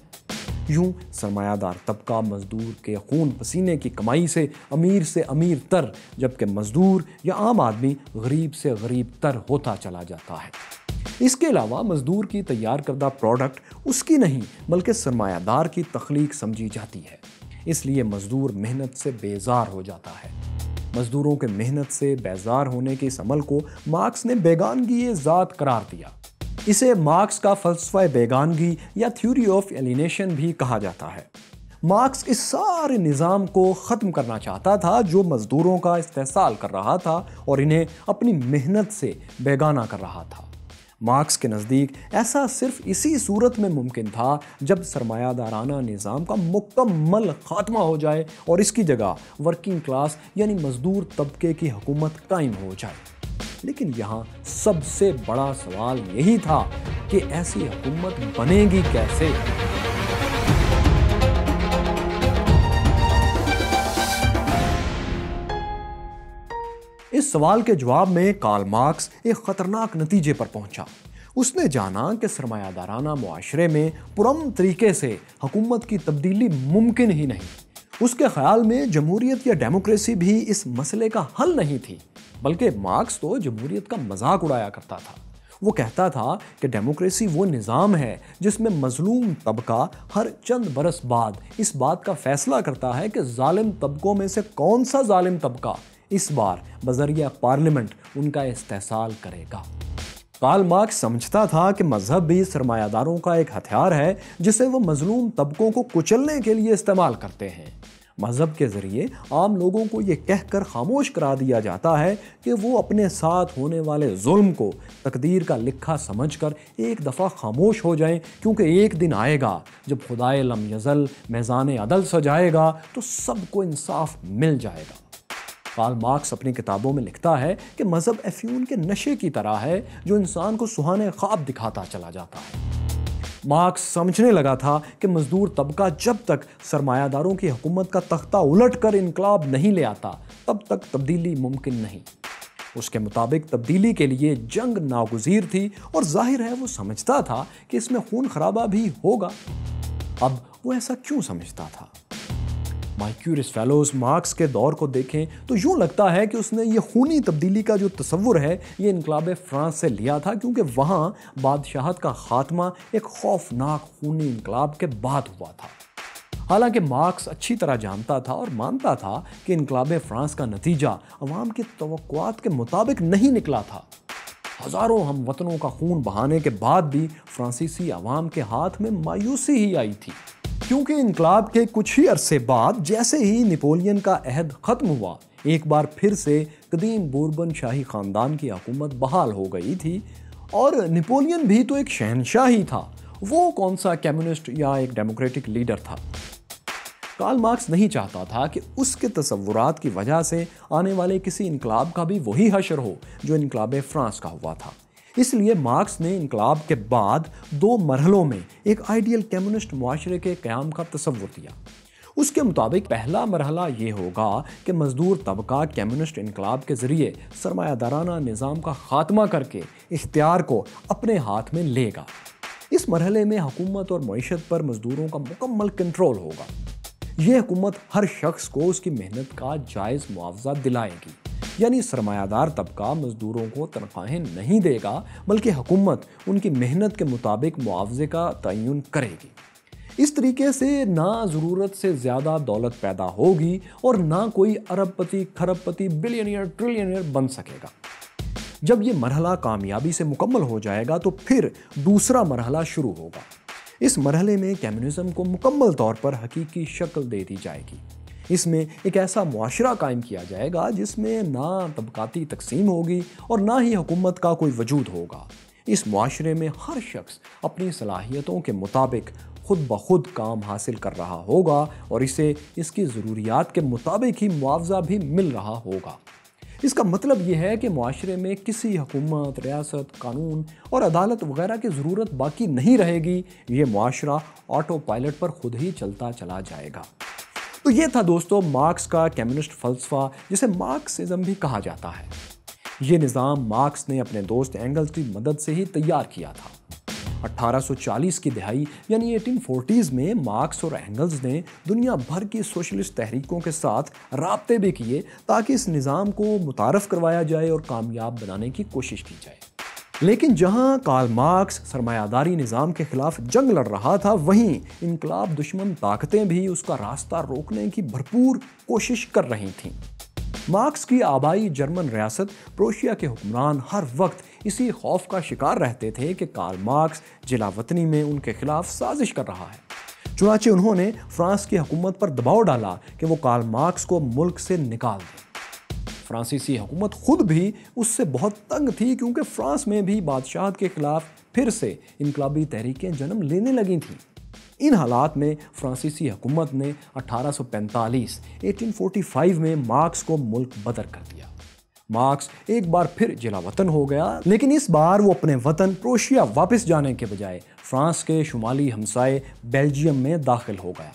یوں سرمایہ دار طبقہ مزدور کے خون پسینے کی کمائی سے امیر تر، جبکہ مزدور یا عام آدمی غریب سے غریب تر ہوتا چلا جاتا ہے۔ اس کے علاوہ مزدور کی تیار کردہ پروڈکٹ اس کی نہیں بلکہ سرمایہ دار کی تخلیق سمجھی جاتی ہے، اس لیے مزدور محنت سے بیزار ہو جاتا ہے۔ مزدوروں کے محنت سے بیزار ہونے کے اس عمل کو مارکس نے بیگانگی ذات قرار دیا۔ اسے مارکس کا فلسفہ بیگانگی یا تھیوری آف ایلینیشن بھی کہا جاتا ہے۔ مارکس اس سارے نظام کو ختم کرنا چاہتا تھا جو مزدوروں کا استحصال کر رہا تھا اور انہیں اپنی محنت سے بیگانہ کر رہا تھا۔ مارکس کے نزدیک ایسا صرف اسی صورت میں ممکن تھا جب سرمایہ دارانہ نظام کا مکمل خاتمہ ہو جائے اور اس کی جگہ ورکنگ کلاس یعنی مزدور طبقے کی حکومت قائم ہو جائے۔ لیکن یہاں سب سے بڑا سوال یہی تھا کہ ایسی حکومت بنے گی کیسے؟ اس سوال کے جواب میں کارل مارکس ایک خطرناک نتیجے پر پہنچا۔ اس نے جانا کہ سرمایہ دارانہ معاشرے میں پرامن طریقے سے حکومت کی تبدیلی ممکن ہی نہیں۔ اس کے خیال میں جمہوریت یا ڈیموکریسی بھی اس مسئلے کا حل نہیں تھی، بلکہ مارکس تو جمہوریت کا مذاق اڑایا کرتا تھا۔ وہ کہتا تھا کہ ڈیموکریسی وہ نظام ہے جس میں مظلوم طبقہ ہر چند برس بعد اس بات کا فیصلہ کرتا ہے کہ ظالم طبقوں میں سے کون سا ظالم طبقہ اس بار بذریعہ پارلیمنٹ ان کا استحصال کرے گا۔ کارل مارکس سمجھتا تھا کہ مذہب بھی سرمایہ داروں کا ایک ہتھیار ہے جسے وہ مظلوم طبقوں کو کچلنے کے لیے استعمال کرتے ہیں۔ مذہب کے ذریعے عام لوگوں کو یہ کہہ کر خاموش کرا دیا جاتا ہے کہ وہ اپنے ساتھ ہونے والے ظلم کو تقدیر کا لکھا سمجھ کر ایک دفعہ خاموش ہو جائیں، کیونکہ ایک دن آئے گا جب خدائے لم یزل میزان عدل سجائے گا تو سب کو انصاف مل جائے گا۔ کارل مارکس اپنی کتابوں میں لکھتا ہے کہ مذہب افیون کے نشے کی طرح ہے جو انسان کو سہانے خواب دکھاتا چلا جاتا ہے۔ مارکس سمجھنے لگا تھا کہ مزدور طبقہ جب تک سرمایہ داروں کی حکومت کا تختہ الٹ کر انقلاب نہیں لے آتا تب تک تبدیلی ممکن نہیں۔ اس کے مطابق تبدیلی کے لیے جنگ ناگزیر تھی اور ظاہر ہے وہ سمجھتا تھا کہ اس میں خون خرابہ بھی ہوگا۔ اب وہ ایسا کیوں سمجھتا تھا؟ مائی کیورس فیلوز مارکس کے دور کو دیکھیں تو یوں لگتا ہے کہ اس نے یہ خونی تبدیلی کا جو تصور ہے یہ انقلاب فرانس سے لیا تھا، کیونکہ وہاں بادشاہت کا خاتمہ ایک خوفناک خونی انقلاب کے بعد ہوا تھا۔ حالانکہ مارکس اچھی طرح جانتا تھا اور مانتا تھا کہ انقلاب فرانس کا نتیجہ عوام کی توقعات کے مطابق نہیں نکلا تھا۔ ہزاروں ہم وطنوں کا خون بہانے کے بعد بھی فرانسیسی عوام کے ہاتھ میں مایوسی ہی آئی تھی، کیونکہ انقلاب کے کچھ ہی عرصے بعد جیسے ہی نپولین کا عہد ختم ہوا، ایک بار پھر سے قدیم بوربن شاہی خاندان کی حکومت بحال ہو گئی تھی، اور نپولین بھی تو ایک شہنشاہ ہی تھا، وہ کون سا کمیونسٹ یا ایک ڈیموکریٹک لیڈر تھا۔ کارل مارکس نہیں چاہتا تھا کہ اس کے تصورات کی وجہ سے آنے والے کسی انقلاب کا بھی وہی حشر ہو جو انقلاب فرانس کا ہوا تھا۔ اس لیے مارکس نے انقلاب کے بعد 2 مرحلوں میں ایک آئیڈیل کمیونسٹ معاشرے کے قیام کا تصور دیا۔ اس کے مطابق پہلا مرحلہ یہ ہوگا کہ مزدور طبقہ کمیونسٹ انقلاب کے ذریعے سرمایہ دارانہ نظام کا خاتمہ کر کے اختیار کو اپنے ہاتھ میں لے گا۔ اس مرحلے میں حکومت اور معیشت پر مزدوروں کا مکمل کنٹرول ہوگا۔ یہ حکومت ہر شخص کو اس کی محنت کا جائز معاوضہ دلائے گی، یعنی سرمایہ دار طبقہ مزدوروں کو تنخواہیں نہیں دے گا، بلکہ حکومت ان کی محنت کے مطابق معاوضے کا تعین کرے گی۔ اس طریقے سے نہ ضرورت سے زیادہ دولت پیدا ہوگی اور نہ کوئی ارب پتی، کھرب پتی، بلینئر، ٹریلینئر بن سکے گا۔ جب یہ مرحلہ کامیابی سے مکمل ہو جائے گا تو پھر دوسرا مرحلہ شروع ہوگا۔ اس مرحلے میں کمیونزم کو مکمل طور پر حقیقی شکل دے دی جائے گی۔ اس میں ایک ایسا معاشرہ قائم کیا جائے گا جس میں نہ طبقاتی تقسیم ہوگی اور نہ ہی حکومت کا کوئی وجود ہوگا۔ اس معاشرے میں ہر شخص اپنی صلاحیتوں کے مطابق خود بخود کام حاصل کر رہا ہوگا اور اسے اس کی ضروریات کے مطابق ہی معاوضہ بھی مل رہا ہوگا۔ اس کا مطلب یہ ہے کہ معاشرے میں کسی حکومت، ریاست، قانون اور عدالت وغیرہ کی ضرورت باقی نہیں رہے گی۔ یہ معاشرہ آٹو پائلٹ پر خود ہی چلتا چلا جائے گا۔ تو یہ تھا دوستو مارکس کا کمیونسٹ فلسفہ، جسے مارکسزم بھی کہا جاتا ہے۔ یہ نظام مارکس نے اپنے دوست اینگلز کی مدد سے ہی تیار کیا تھا۔ 1840 کی دہائی یعنی 1840s میں مارکس اور اینگلز نے دنیا بھر کی سوشلسٹ تحریکوں کے ساتھ رابطے بھی کیے تاکہ اس نظام کو متعارف کروایا جائے اور کامیاب بنانے کی کوشش کی جائے۔ لیکن جہاں کارل مارکس سرمایہ داری نظام کے خلاف جنگ لڑ رہا تھا، وہیں انقلاب دشمن طاقتیں بھی اس کا راستہ روکنے کی بھرپور کوشش کر رہی تھیں۔ مارکس کی آبائی جرمن ریاست پروشیا کے حکمران ہر وقت اسی خوف کا شکار رہتے تھے کہ کارل مارکس جلا وطنی میں ان کے خلاف سازش کر رہا ہے۔ چنانچہ انہوں نے فرانس کی حکومت پر دباؤ ڈالا کہ وہ کارل مارکس کو ملک سے نکال دے۔ فرانسیسی حکومت خود بھی اس سے بہت تنگ تھی، کیونکہ فرانس میں بھی بادشاہت کے خلاف پھر سے انقلابی تحریکیں جنم لینے لگی تھیں۔ ان حالات میں فرانسیسی حکومت نے 1845 میں مارکس کو ملک بدر کر دیا۔ مارکس ایک بار پھر جلا وطن ہو گیا، لیکن اس بار وہ اپنے وطن پروشیا واپس جانے کے بجائے فرانس کے شمالی ہمسائے بیلجیم میں داخل ہو گیا۔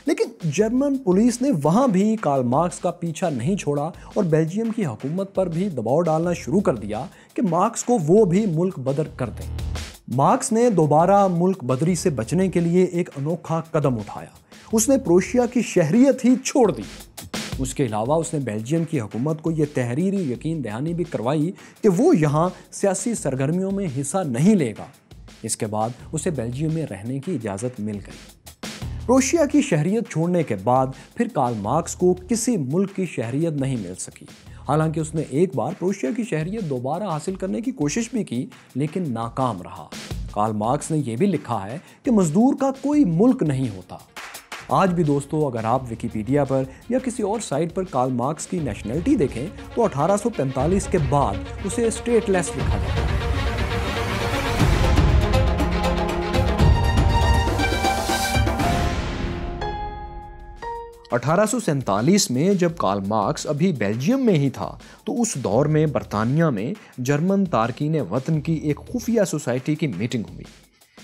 لیکن جرمن پولیس نے وہاں بھی کارل مارکس کا پیچھا نہیں چھوڑا اور بیلجیم کی حکومت پر بھی دباؤ ڈالنا شروع کر دیا کہ مارکس کو وہ بھی ملک بدر کر دیں۔ مارکس نے دوبارہ ملک بدری سے بچنے کے لیے ایک انوکھا قدم اٹھایا۔ اس نے پروشیا کی شہریت ہی چھوڑ دی۔ اس کے علاوہ اس نے بیلجیم کی حکومت کو یہ تحریری یقین دہانی بھی کروائی کہ وہ یہاں سیاسی سرگرمیوں میں حصہ نہیں لے گا۔ اس کے بعد اسے بیلجیم میں رہنے کی اجازت مل گئی۔ پروشیا کی شہریت چھوڑنے کے بعد پھر کارل مارکس کو کسی ملک کی شہریت نہیں مل سکی۔ حالانکہ اس نے ایک بار پروشیا کی شہریت دوبارہ حاصل کرنے کی کوشش بھی کی، لیکن ناکام رہا۔ کارل مارکس نے یہ بھی لکھا ہے کہ مزدور کا کوئی ملک نہیں ہوتا۔ آج بھی دوستو اگر آپ ویکیپیڈیا پر یا کسی اور سائٹ پر کارل مارکس کی نیشنلٹی دیکھیں تو 1845 کے بعد اسے اسٹیٹ لیس لکھا جاتا ہے۔ 1847 میں جب کارل مارکس ابھی بیلجیم میں ہی تھا تو اس دور میں برطانیہ میں جرمن تارکین وطن کی ایک خفیہ سوسائٹی کی میٹنگ ہوئی۔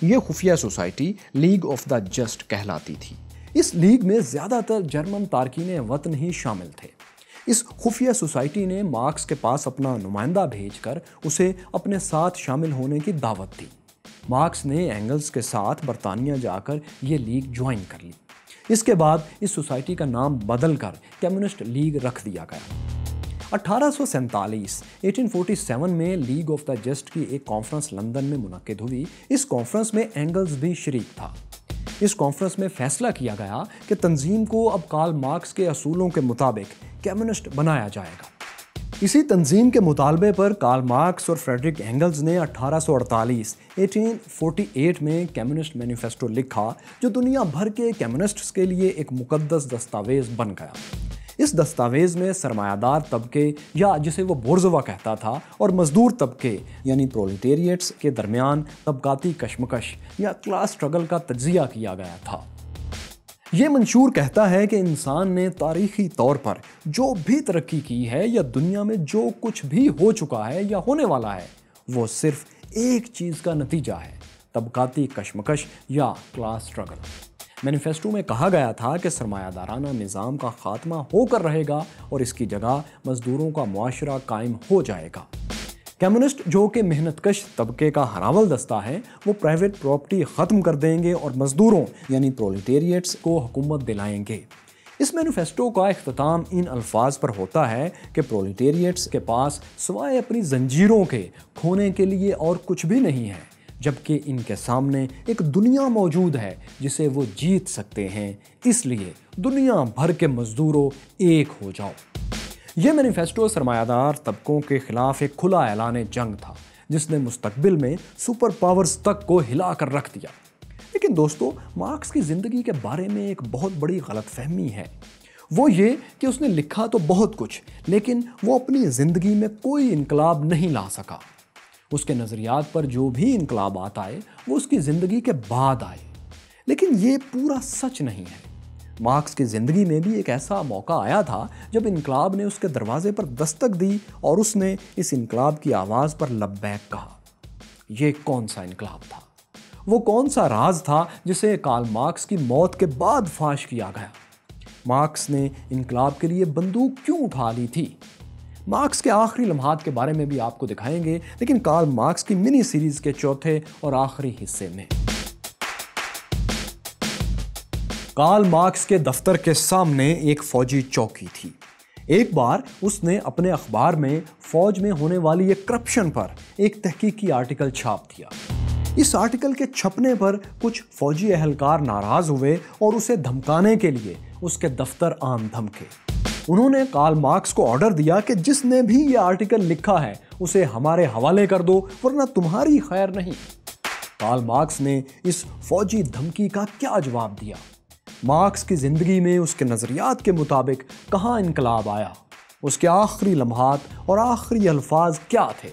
یہ خفیہ society league of the just کہلاتی تھی۔ اس لیگ میں زیادہ تر جرمن تارکین وطن ہی شامل تھے۔ اس خفیہ سوسائٹی نے مارکس کے پاس اپنا نمائندہ بھیج کر اسے اپنے ساتھ شامل ہونے کی دعوت دی۔ مارکس نے اینگلز کے ساتھ برطانیہ جا کر یہ لیگ جوائن کر لی۔ اس کے بعد اس سوسائٹی کا نام بدل کر کمیونسٹ لیگ رکھ دیا گیا۔ 1847 میں لیگ آف دا جسٹ کی ایک کانفرنس لندن میں منعقد ہوئی۔ اس کانفرنس میں اینگلز بھی شریک تھا۔ اس کانفرنس میں فیصلہ کیا گیا کہ تنظیم کو اب کارل مارکس کے اصولوں کے مطابق کمیونسٹ بنایا جائے گا۔ اسی تنظیم کے مطالبے پر کارل مارکس اور فریڈرک اینگلز نے 1848 میں کمیونسٹ مینیفیسٹو لکھا، جو دنیا بھر کے کمیونسٹس کے لیے ایک مقدس دستاویز بن گیا۔ اس دستاویز میں سرمایہ دار طبقے یا جسے وہ بورژوا کہتا تھا اور مزدور طبقے یعنی پرولٹیریٹس کے درمیان طبقاتی کشمکش یا کلاس سٹرگل کا تجزیہ کیا گیا تھا۔ یہ منشور کہتا ہے کہ انسان نے تاریخی طور پر جو بھی ترقی کی ہے یا دنیا میں جو کچھ بھی ہو چکا ہے یا ہونے والا ہے، وہ صرف ایک چیز کا نتیجہ ہے: طبقاتی کشمکش یا کلاس سٹرگل۔ مینیفیسٹو میں کہا گیا تھا کہ سرمایہ دارانہ نظام کا خاتمہ ہو کر رہے گا اور اس کی جگہ مزدوروں کا معاشرہ قائم ہو جائے گا۔ کمیونسٹ جو کہ محنت کش طبقے کا ہراول دستہ ہے، وہ پرائیویٹ پراپرٹی ختم کر دیں گے اور مزدوروں یعنی پرولیٹیریٹس کو حکومت دلائیں گے۔ اس مینیفیسٹو کا اختتام ان الفاظ پر ہوتا ہے کہ پرولیٹیریٹس کے پاس سوائے اپنی زنجیروں کے کھونے کے لیے اور کچھ بھی نہیں ہے، جبکہ ان کے سامنے ایک دنیا موجود ہے جسے وہ جیت سکتے ہیں، اس لیے دنیا بھر کے مزدوروں ایک ہو جاؤ۔ یہ مینیفیسٹو سرمایہ دار طبقوں کے خلاف ایک کھلا اعلان جنگ تھا جس نے مستقبل میں سپر پاورز تک کو ہلا کر رکھ دیا۔ لیکن دوستو، مارکس کی زندگی کے بارے میں ایک بہت بڑی غلط فہمی ہے۔ وہ یہ کہ اس نے لکھا تو بہت کچھ، لیکن وہ اپنی زندگی میں کوئی انقلاب نہیں لا سکا۔ اس کے نظریات پر جو بھی انقلابات آئے وہ اس کی زندگی کے بعد آئے، لیکن یہ پورا سچ نہیں ہے۔ مارکس کی زندگی میں بھی ایک ایسا موقع آیا تھا جب انقلاب نے اس کے دروازے پر دستک دی اور اس نے اس انقلاب کی آواز پر لبیک کہا۔ یہ کون سا انقلاب تھا؟ وہ کون سا راز تھا جسے کارل مارکس کی موت کے بعد فاش کیا گیا؟ مارکس نے انقلاب کے لیے بندوق کیوں اٹھا لی تھی؟ مارکس کے آخری لمحات کے بارے میں بھی آپ کو دکھائیں گے، لیکن کارل مارکس کی منی سیریز کے چوتھے اور آخری حصے میں۔ کارل مارکس کے دفتر کے سامنے ایک فوجی چوکی تھی۔ ایک بار اس نے اپنے اخبار میں فوج میں ہونے والی ایک کرپشن پر ایک تحقیقی آرٹیکل چھاپ دیا۔ اس آرٹیکل کے چھپنے پر کچھ فوجی اہلکار ناراض ہوئے اور اسے دھمکانے کے لیے اس کے دفتر آن دھمکے۔ انہوں نے کارل مارکس کو آرڈر دیا کہ جس نے بھی یہ آرٹیکل لکھا ہے اسے ہمارے حوالے کر دو، ورنہ تمہاری خیر نہیں۔ کارل مارکس نے اس فوجی دھمکی کا کیا جواب دیا؟ مارکس کی زندگی میں اس کے نظریات کے مطابق کہاں انقلاب آیا؟ اس کے آخری لمحات اور آخری الفاظ کیا تھے؟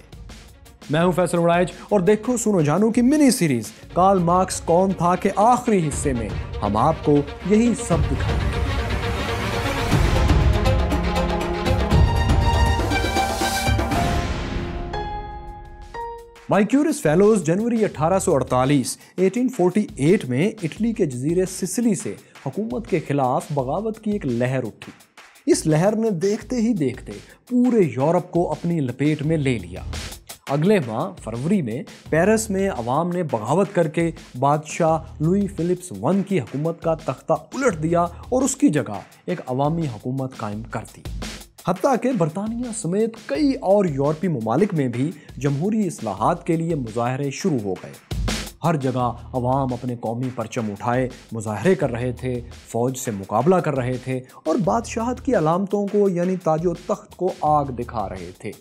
میں ہوں فیصل وڑائچ اور دیکھو سنو جانو کی منی سیریز کارل مارکس کون تھا کے آخری حصے میں ہم آپ کو یہی سب دکھائیں گے۔ مائی کیورس فیلوز جنوری 1848 میں اٹلی کے جزیرے سسلی سے حکومت کے خلاف بغاوت کی ایک لہر اٹھی۔ اس لہر نے دیکھتے ہی دیکھتے پورے یورپ کو اپنی لپیٹ میں لے لیا۔ اگلے ماہ فروری میں پیرس میں عوام نے بغاوت کر کے بادشاہ لوئی فلپس I کی حکومت کا تختہ الٹ دیا اور اس کی جگہ ایک عوامی حکومت قائم کر دی۔ حتیٰ کہ برطانیہ سمیت کئی اور یورپی ممالک میں بھی جمہوری اصلاحات کے لیے مظاہرے شروع ہو گئے۔ ہر جگہ عوام اپنے قومی پرچم اٹھائے مظاہرے کر رہے تھے، فوج سے مقابلہ کر رہے تھے اور بادشاہت کی علامتوں کو یعنی تاج و تخت کو آگ دکھا رہے تھے۔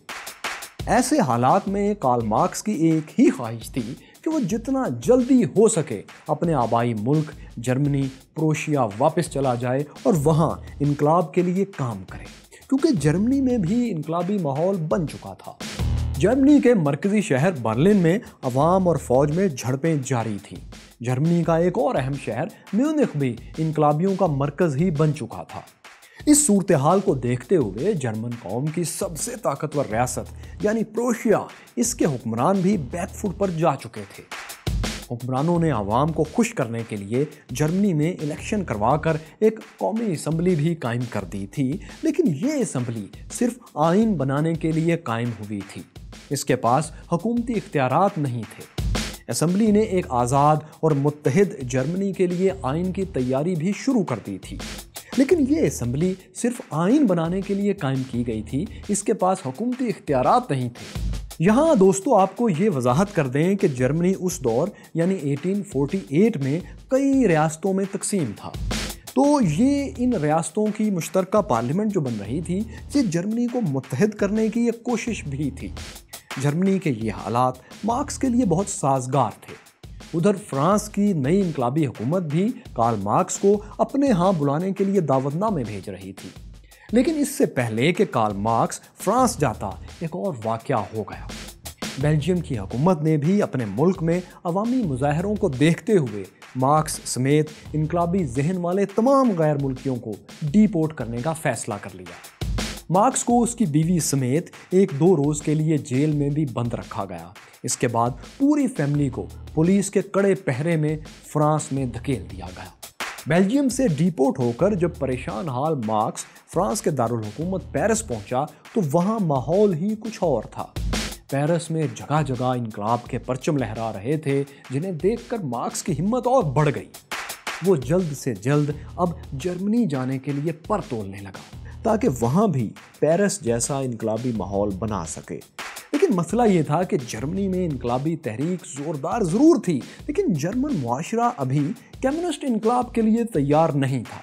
ایسے حالات میں کارل مارکس کی ایک ہی خواہش تھی کہ وہ جتنا جلدی ہو سکے اپنے آبائی ملک جرمنی پروشیا واپس چلا جائے اور وہاں انقلاب کے لیے کام کرے، کیونکہ جرمنی میں بھی انقلابی ماحول بن چکا تھا۔ جرمنی کے مرکزی شہر برلن میں عوام اور فوج میں جھڑپیں جاری تھیں۔ جرمنی کا ایک اور اہم شہر میونخ بھی انقلابیوں کا مرکز ہی بن چکا تھا۔ اس صورتحال کو دیکھتے ہوئے جرمن قوم کی سب سے طاقتور ریاست یعنی پروشیا، اس کے حکمران بھی بیک فٹ پر جا چکے تھے۔ حکمرانوں نے عوام کو خوش کرنے کے لیے جرمنی میں الیکشن کروا کر ایک قومی اسمبلی بھی قائم کر دی تھی، لیکن یہ اسمبلی صرف آئین بنانے کے لیے قائم ہوئی تھی۔ اس کے پاس حکومتی اختیارات نہیں تھے۔ اسمبلی نے ایک آزاد اور متحد جرمنی کے لیے آئین کی تیاری بھی شروع کر دی تھی، لیکن یہ اسمبلی صرف آئین بنانے کے لیے قائم کی گئی تھی، اس کے پاس حکومتی اختیارات نہیں تھے۔ یہاں دوستو آپ کو یہ وضاحت کر دیں کہ جرمنی اس دور یعنی 1848 میں کئی ریاستوں میں تقسیم تھا، تو یہ ان ریاستوں کی مشترکہ پارلیمنٹ جو بن رہی تھی یہ جرمنی کو متحد کرنے کی ایک کوشش بھی تھی۔ جرمنی کے یہ حالات مارکس کے لیے بہت سازگار تھے۔ ادھر فرانس کی نئی انقلابی حکومت بھی کارل مارکس کو اپنے ہاں بلانے کے لیے دعوت نامے بھیج رہی تھی، لیکن اس سے پہلے کہ کارل مارکس فرانس جاتا ایک اور واقعہ ہو گیا۔ بیلجیم کی حکومت نے بھی اپنے ملک میں عوامی مظاہروں کو دیکھتے ہوئے مارکس سمیت انقلابی ذہن والے تمام غیر ملکیوں کو ڈی پورٹ کرنے کا فیصلہ کر لیا۔ مارکس کو اس کی بیوی سمیت 1-2 روز کے لیے جیل میں بھی بند رکھا گیا۔ اس کے بعد پوری فیملی کو پولیس کے کڑے پہرے میں فرانس میں دھکیل دیا گیا۔ بیلجیم سے ڈیپورٹ ہو کر جب پریشان حال مارکس فرانس کے دارالحکومت پیرس پہنچا تو وہاں ماحول ہی کچھ اور تھا۔ پیرس میں جگہ جگہ انقلاب کے پرچم لہرا رہے تھے، جنہیں دیکھ کر مارکس کی ہمت اور بڑھ گئی۔ وہ جلد سے جلد اب جرمنی جانے کے لیے پر تولنے لگا تاکہ وہاں بھی پیرس جیسا انقلابی ماحول بنا سکے۔ لیکن مسئلہ یہ تھا کہ جرمنی میں انقلابی تحریک زوردار ضرور تھی، لیکن جرمن معاشرہ ابھی کمیونسٹ انقلاب کے لیے تیار نہیں تھا۔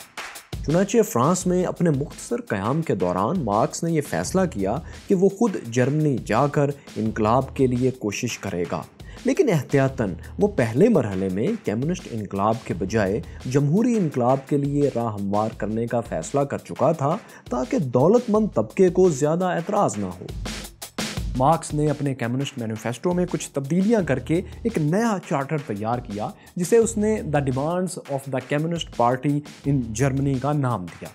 چنانچہ فرانس میں اپنے مختصر قیام کے دوران مارکس نے یہ فیصلہ کیا کہ وہ خود جرمنی جا کر انقلاب کے لیے کوشش کرے گا، لیکن احتیاطاً وہ پہلے مرحلے میں کمیونسٹ انقلاب کے بجائے جمہوری انقلاب کے لیے راہ ہموار کرنے کا فیصلہ کر چکا تھا تاکہ دولت مند طبقے کو زیادہ اعتراض نہ ہو۔ مارکس نے اپنے کمیونسٹ مینیفیسٹو میں کچھ تبدیلیاں کر کے ایک نیا چارٹر تیار کیا جسے اس نے the demands of the Communist Party in Germany کا نام دیا۔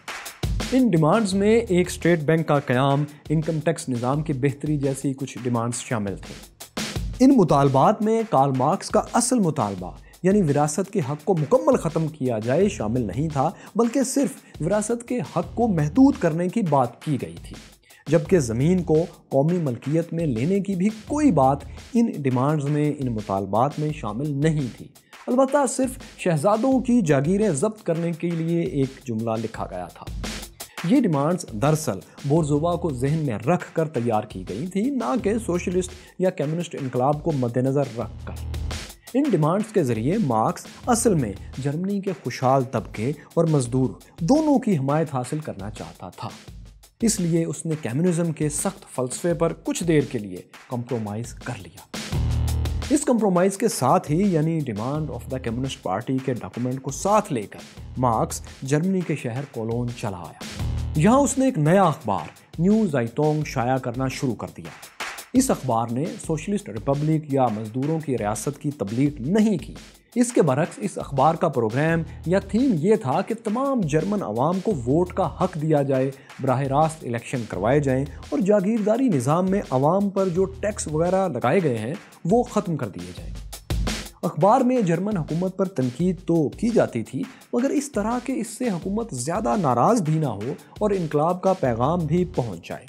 ان ڈیمانڈز میں ایک اسٹیٹ بینک کا قیام، انکم ٹیکس نظام کی بہتری جیسی کچھ ڈیمانڈز شامل تھے۔ ان مطالبات میں کارل مارکس کا اصل مطالبہ یعنی وراثت کے حق کو مکمل ختم کیا جائے شامل نہیں تھا، بلکہ صرف وراثت کے حق کو محدود کرنے کی بات کی گئی تھی، جبکہ زمین کو قومی ملکیت میں لینے کی بھی کوئی بات ان ڈیمانڈز میں، ان مطالبات میں شامل نہیں تھی۔ البتہ صرف شہزادوں کی جاگیریں ضبط کرنے کے لیے ایک جملہ لکھا گیا تھا۔ یہ ڈیمانڈز دراصل بورژوا کو ذہن میں رکھ کر تیار کی گئی تھی، نہ کہ سوشلسٹ یا کمیونسٹ انقلاب کو مد نظر رکھ کر۔ ان ڈیمانڈز کے ذریعے مارکس اصل میں جرمنی کے خوشحال طبقے اور مزدور دونوں کی حمایت حاصل کرنا چاہتا تھا۔ اس لیے اس نے کمیونزم کے سخت فلسفے پر کچھ دیر کے لیے کمپرومائز کر لیا۔ اس کمپرومائز کے ساتھ ہی یعنی demand of the Communist party کے ڈاکومنٹ کو ساتھ لے کر مارکس جرمنی کے شہر کولون چلا آیا۔ یہاں اس نے ایک نیا اخبار نیو زائٹونگ شائع کرنا شروع کر دیا۔ اس اخبار نے سوشلسٹ ریپبلک یا مزدوروں کی ریاست کی تبلیغ نہیں کی۔ اس کے برعکس اس اخبار کا پروگرام یا تھیم یہ تھا کہ تمام جرمن عوام کو ووٹ کا حق دیا جائے، براہ راست الیکشن کروائے جائیں اور جاگیرداری نظام میں عوام پر جو ٹیکس وغیرہ لگائے گئے ہیں وہ ختم کر دیے جائیں۔ اخبار میں جرمن حکومت پر تنقید تو کی جاتی تھی، مگر اس طرح کہ اس سے حکومت زیادہ ناراض بھی نہ ہو اور انقلاب کا پیغام بھی پہنچ جائے۔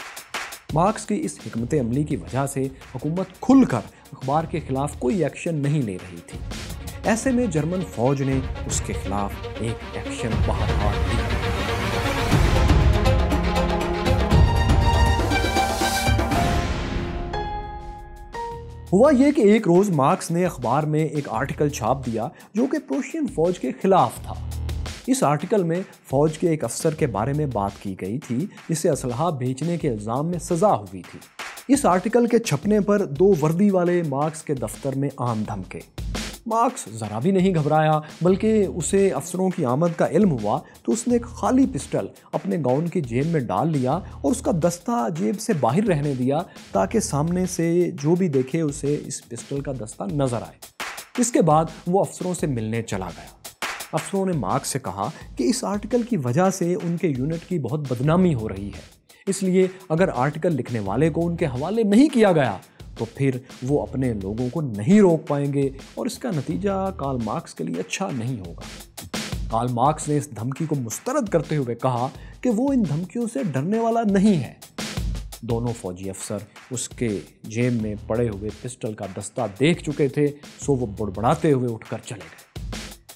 مارکس کی اس حکمت عملی کی وجہ سے حکومت کھل کر اخبار کے خلاف کوئی ایکشن نہیں لے رہی تھی۔ ایسے میں جرمن فوج نے اس کے خلاف ایک ایکشن بہرحال لیا۔ ہوا یہ کہ ایک روز مارکس نے اخبار میں ایک آرٹیکل چھاپ دیا جو کہ پروشین فوج کے خلاف تھا۔ اس آرٹیکل میں فوج کے ایک افسر کے بارے میں بات کی گئی تھی جسے اسلحہ بیچنے کے الزام میں سزا ہوئی تھی۔ اس آرٹیکل کے چھپنے پر 2 وردی والے مارکس کے دفتر میں آم دھمکے۔ مارکس ذرا بھی نہیں گھبرایا، بلکہ اسے افسروں کی آمد کا علم ہوا تو اس نے ایک خالی پسٹل اپنے گاؤن کی جیب میں ڈال لیا اور اس کا دستہ جیب سے باہر رہنے دیا تاکہ سامنے سے جو بھی دیکھے اسے اس پسٹل کا دستہ نظر آئے۔ اس کے بعد وہ افسروں سے ملنے چلا گیا۔ افسروں نے مارکس سے کہا کہ اس آرٹیکل کی وجہ سے ان کے یونٹ کی بہت بدنامی ہو رہی ہے، اس لیے اگر آرٹیکل لکھنے والے کو ان کے حوالے نہیں کیا گیا تو پھر وہ اپنے لوگوں کو نہیں روک پائیں گے اور اس کا نتیجہ کارل مارکس کے لیے اچھا نہیں ہوگا۔ کارل مارکس نے اس دھمکی کو مسترد کرتے ہوئے کہا کہ وہ ان دھمکیوں سے ڈرنے والا نہیں ہے۔ دونوں فوجی افسر اس کے جیب میں پڑے ہوئے پسٹل کا دستہ دیکھ چکے تھے، سو وہ بڑبڑاتے ہوئے اٹھ کر چلے گئے۔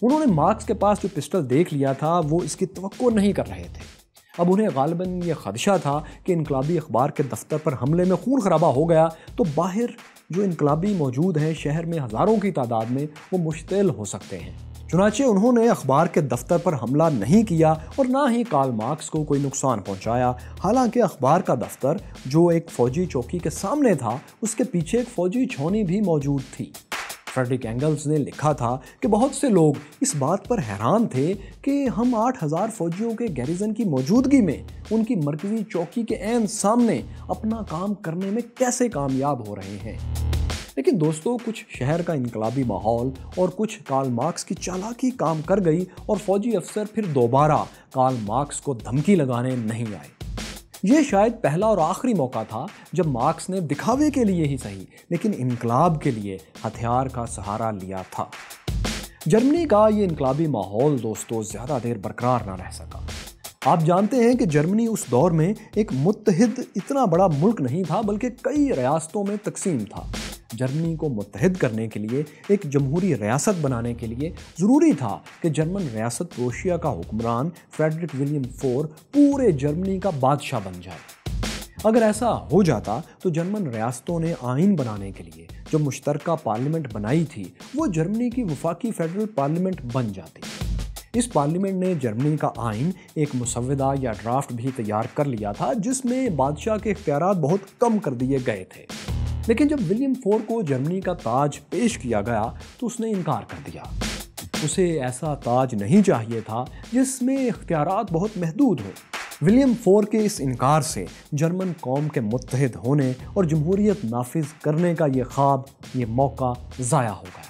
انہوں نے مارکس کے پاس جو پسٹل دیکھ لیا تھا وہ اس کی توقع نہیں کر رہے تھے۔ اب انہیں غالباً یہ خدشہ تھا کہ انقلابی اخبار کے دفتر پر حملے میں خون خرابہ ہو گیا تو باہر جو انقلابی موجود ہیں شہر میں ہزاروں کی تعداد میں، وہ مشتعل ہو سکتے ہیں۔ چنانچہ انہوں نے اخبار کے دفتر پر حملہ نہیں کیا اور نہ ہی کارل مارکس کو کوئی نقصان پہنچایا، حالانکہ اخبار کا دفتر جو ایک فوجی چوکی کے سامنے تھا اس کے پیچھے ایک فوجی چھاؤنی بھی موجود تھی۔ فریڈرک اینگلز نے لکھا تھا کہ بہت سے لوگ اس بات پر حیران تھے کہ ہم 8000 فوجیوں کے گیریزن کی موجودگی میں ان کی مرکزی چوکی کے عین سامنے اپنا کام کرنے میں کیسے کامیاب ہو رہے ہیں۔ لیکن دوستو، کچھ شہر کا انقلابی ماحول اور کچھ کارل مارکس کی چالاکی کام کر گئی اور فوجی افسر پھر دوبارہ کارل مارکس کو دھمکی لگانے نہیں آئے۔ یہ شاید پہلا اور آخری موقع تھا جب مارکس نے دکھاوے کے لیے ہی صحیح لیکن انقلاب کے لیے ہتھیار کا سہارا لیا تھا۔ جرمنی کا یہ انقلابی ماحول دوستو زیادہ دیر برقرار نہ رہ سکا۔ آپ جانتے ہیں کہ جرمنی اس دور میں ایک متحد اتنا بڑا ملک نہیں تھا بلکہ کئی ریاستوں میں تقسیم تھا۔ جرمنی کو متحد کرنے کے لیے، ایک جمہوری ریاست بنانے کے لیے ضروری تھا کہ جرمن ریاست پروشیا کا حکمران فریڈرک ولیم فور پورے جرمنی کا بادشاہ بن جائے۔ اگر ایسا ہو جاتا تو جرمن ریاستوں نے آئین بنانے کے لیے جو مشترکہ پارلیمنٹ بنائی تھی وہ جرمنی کی وفاقی فیڈرل پارلیمنٹ بن جاتی۔ اس پارلیمنٹ نے جرمنی کا آئین ایک مسودہ یا ڈرافٹ بھی تیار کر لیا تھا جس میں بادشاہ کے اختیارات بہت کم کر دیے گئے تھے۔ لیکن جب ولیم فور کو جرمنی کا تاج پیش کیا گیا تو اس نے انکار کر دیا۔ اسے ایسا تاج نہیں چاہیے تھا جس میں اختیارات بہت محدود ہو۔ ولیم فور کے اس انکار سے جرمن قوم کے متحد ہونے اور جمہوریت نافذ کرنے کا یہ خواب، یہ موقع ضائع ہو گیا۔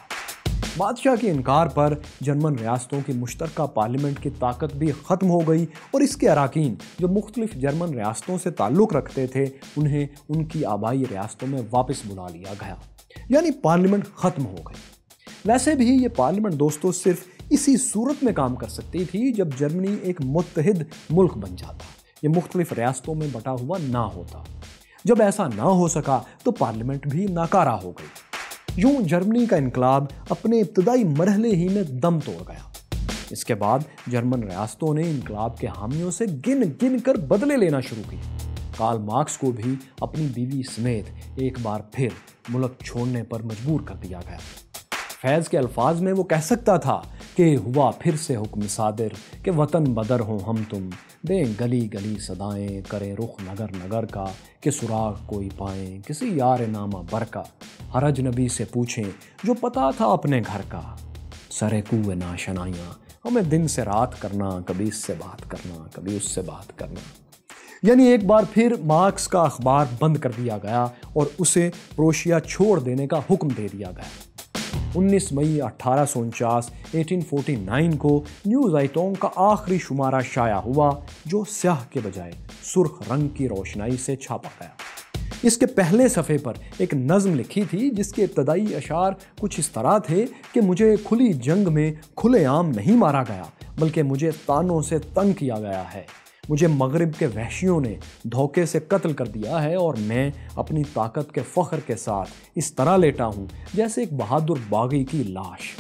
بادشاہ کے انکار پر جرمن ریاستوں کی مشترکہ پارلیمنٹ کی طاقت بھی ختم ہو گئی اور اس کے اراکین جو مختلف جرمن ریاستوں سے تعلق رکھتے تھے انہیں ان کی آبائی ریاستوں میں واپس بلا لیا گیا، یعنی پارلیمنٹ ختم ہو گئی۔ ویسے بھی یہ پارلیمنٹ دوستو صرف اسی صورت میں کام کر سکتی تھی جب جرمنی ایک متحد ملک بن جاتا، یہ مختلف ریاستوں میں بٹا ہوا نہ ہوتا۔ جب ایسا نہ ہو سکا تو پارلیمنٹ بھی ناکارہ ہو گئی۔ یوں جرمنی کا انقلاب اپنے ابتدائی مرحلے ہی میں دم توڑ گیا۔ اس کے بعد جرمن ریاستوں نے انقلاب کے حامیوں سے گن گن کر بدلے لینا شروع کیے۔ کارل مارکس کو بھی اپنی بیوی سمیت ایک بار پھر ملک چھوڑنے پر مجبور کر دیا گیا۔ فیض کے الفاظ میں وہ کہہ سکتا تھا کہ ہوا پھر سے حکم صادر کہ وطن بدر ہوں ہم تم، دیں گلی گلی صدائیں، کریں رخ نگر نگر کا، کہ سراغ کوئی پائیں کسی یار نامہ بر کا، ہر اجنبی سے پوچھیں جو پتا تھا اپنے گھر کا، سرے کوئے ناشنائیاں ہمیں دن سے رات کرنا، کبھی اس سے بات کرنا کبھی اس سے بات کرنا۔ یعنی ایک بار پھر مارکس کا اخبار بند کر دیا گیا اور اسے پروشیا چھوڑ دینے کا حکم دے دیا گیا۔ 19 مئی 1849 کو نیوز آئیٹونگ کا آخری شمارہ شائع ہوا جو سیاہ کے بجائے سرخ رنگ کی روشنائی سے چھاپا گیا۔ اس کے پہلے صفحے پر ایک نظم لکھی تھی جس کے ابتدائی اشعار کچھ اس طرح تھے کہ مجھے کھلی جنگ میں کھلے عام نہیں مارا گیا بلکہ مجھے تانوں سے تنگ کیا گیا ہے، مجھے مغرب کے وحشیوں نے دھوکے سے قتل کر دیا ہے اور میں اپنی طاقت کے فخر کے ساتھ اس طرح لیٹا ہوں جیسے ایک بہادر باغی کی لاش۔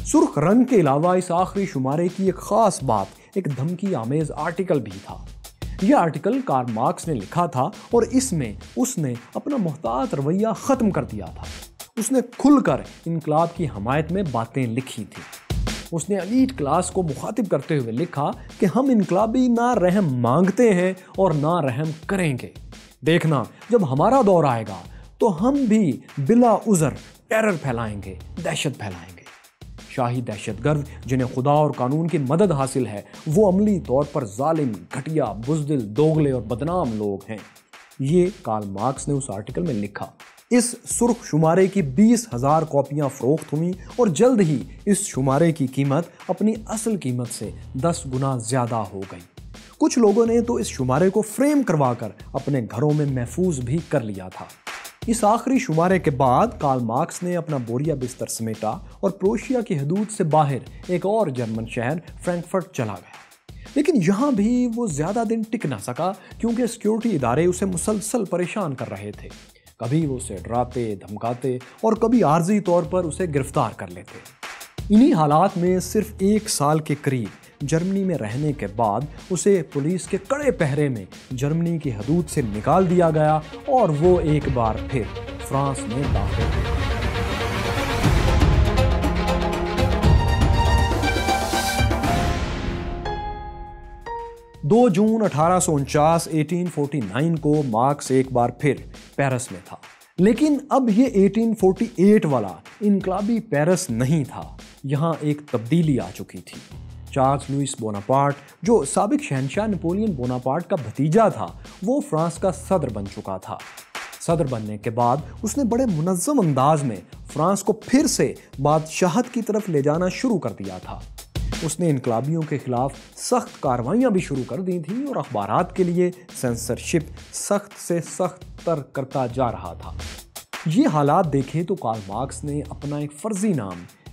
سرخ رنگ کے علاوہ اس آخری شمارے کی ایک خاص بات ایک دھمکی آمیز آرٹیکل بھی تھا۔ یہ آرٹیکل کارل مارکس نے لکھا تھا اور اس میں اس نے اپنا محتاط رویہ ختم کر دیا تھا۔ اس نے کھل کر انقلاب کی حمایت میں باتیں لکھی تھیں۔ اس نے ایلیٹ کلاس کو مخاطب کرتے ہوئے لکھا کہ ہم انقلابی نہ رحم مانگتے ہیں اور نہ رحم کریں گے۔ دیکھنا جب ہمارا دور آئے گا تو ہم بھی بلا عذر ٹیرر پھیلائیں گے، دہشت پھیلائیں گے۔ شاہی دہشت گرد جنہیں خدا اور قانون کی مدد حاصل ہے وہ عملی طور پر ظالم، گھٹیا، بزدل، دوغلے اور بدنام لوگ ہیں۔ یہ کارل مارکس نے اس آرٹیکل میں لکھا۔ اس سرخ شمارے کی 20,000 کاپیاں فروخت ہوئیں اور جلد ہی اس شمارے کی قیمت اپنی اصل قیمت سے 10 گنا زیادہ ہو گئی۔ کچھ لوگوں نے تو اس شمارے کو فریم کروا کر اپنے گھروں میں محفوظ بھی کر لیا تھا۔ اس آخری شمارے کے بعد کارل مارکس نے اپنا بوریا بستر سمیٹا اور پروشیا کی حدود سے باہر ایک اور جرمن شہر فرینکفرٹ چلا گیا۔ لیکن یہاں بھی وہ زیادہ دن ٹک نہ سکا کیونکہ سیکیورٹی ادارے اسے مسلسل پریشان کر رہے تھے۔ کبھی وہ اسے ڈراتے، دھمکاتے اور کبھی عارضی طور پر اسے گرفتار کر لیتے۔ انہی حالات میں صرف 1 سال کے قریب جرمنی میں رہنے کے بعد اسے پولیس کے کڑے پہرے میں جرمنی کی حدود سے نکال دیا گیا اور وہ ایک بار پھر فرانس میں داخل ہوا۔ 2 جون 1849 کو مارکس ایک بار پھر پیرس میں تھا، لیکن اب یہ 1848 والا انقلابی پیرس نہیں تھا۔ یہاں ایک تبدیلی آ چکی تھی۔ چارلس لوئس بوناپارٹ جو سابق شہنشاہ نپولین بوناپارٹ کا بھتیجا تھا وہ فرانس کا صدر بن چکا تھا۔ صدر بننے کے بعد اس نے بڑے منظم انداز میں فرانس کو پھر سے بادشاہت کی طرف لے جانا شروع کر دیا تھا۔ اس نے انقلابیوں کے خلاف سخت کارروائیاں بھی شروع کر دی تھیں اور اخبارات کے لیے سینسرشپ سخت سے سخت تر کرتا جا رہا تھا۔ یہ حالات دیکھے تو کارل مارکس نے اپنا ایک فرضی نام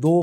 2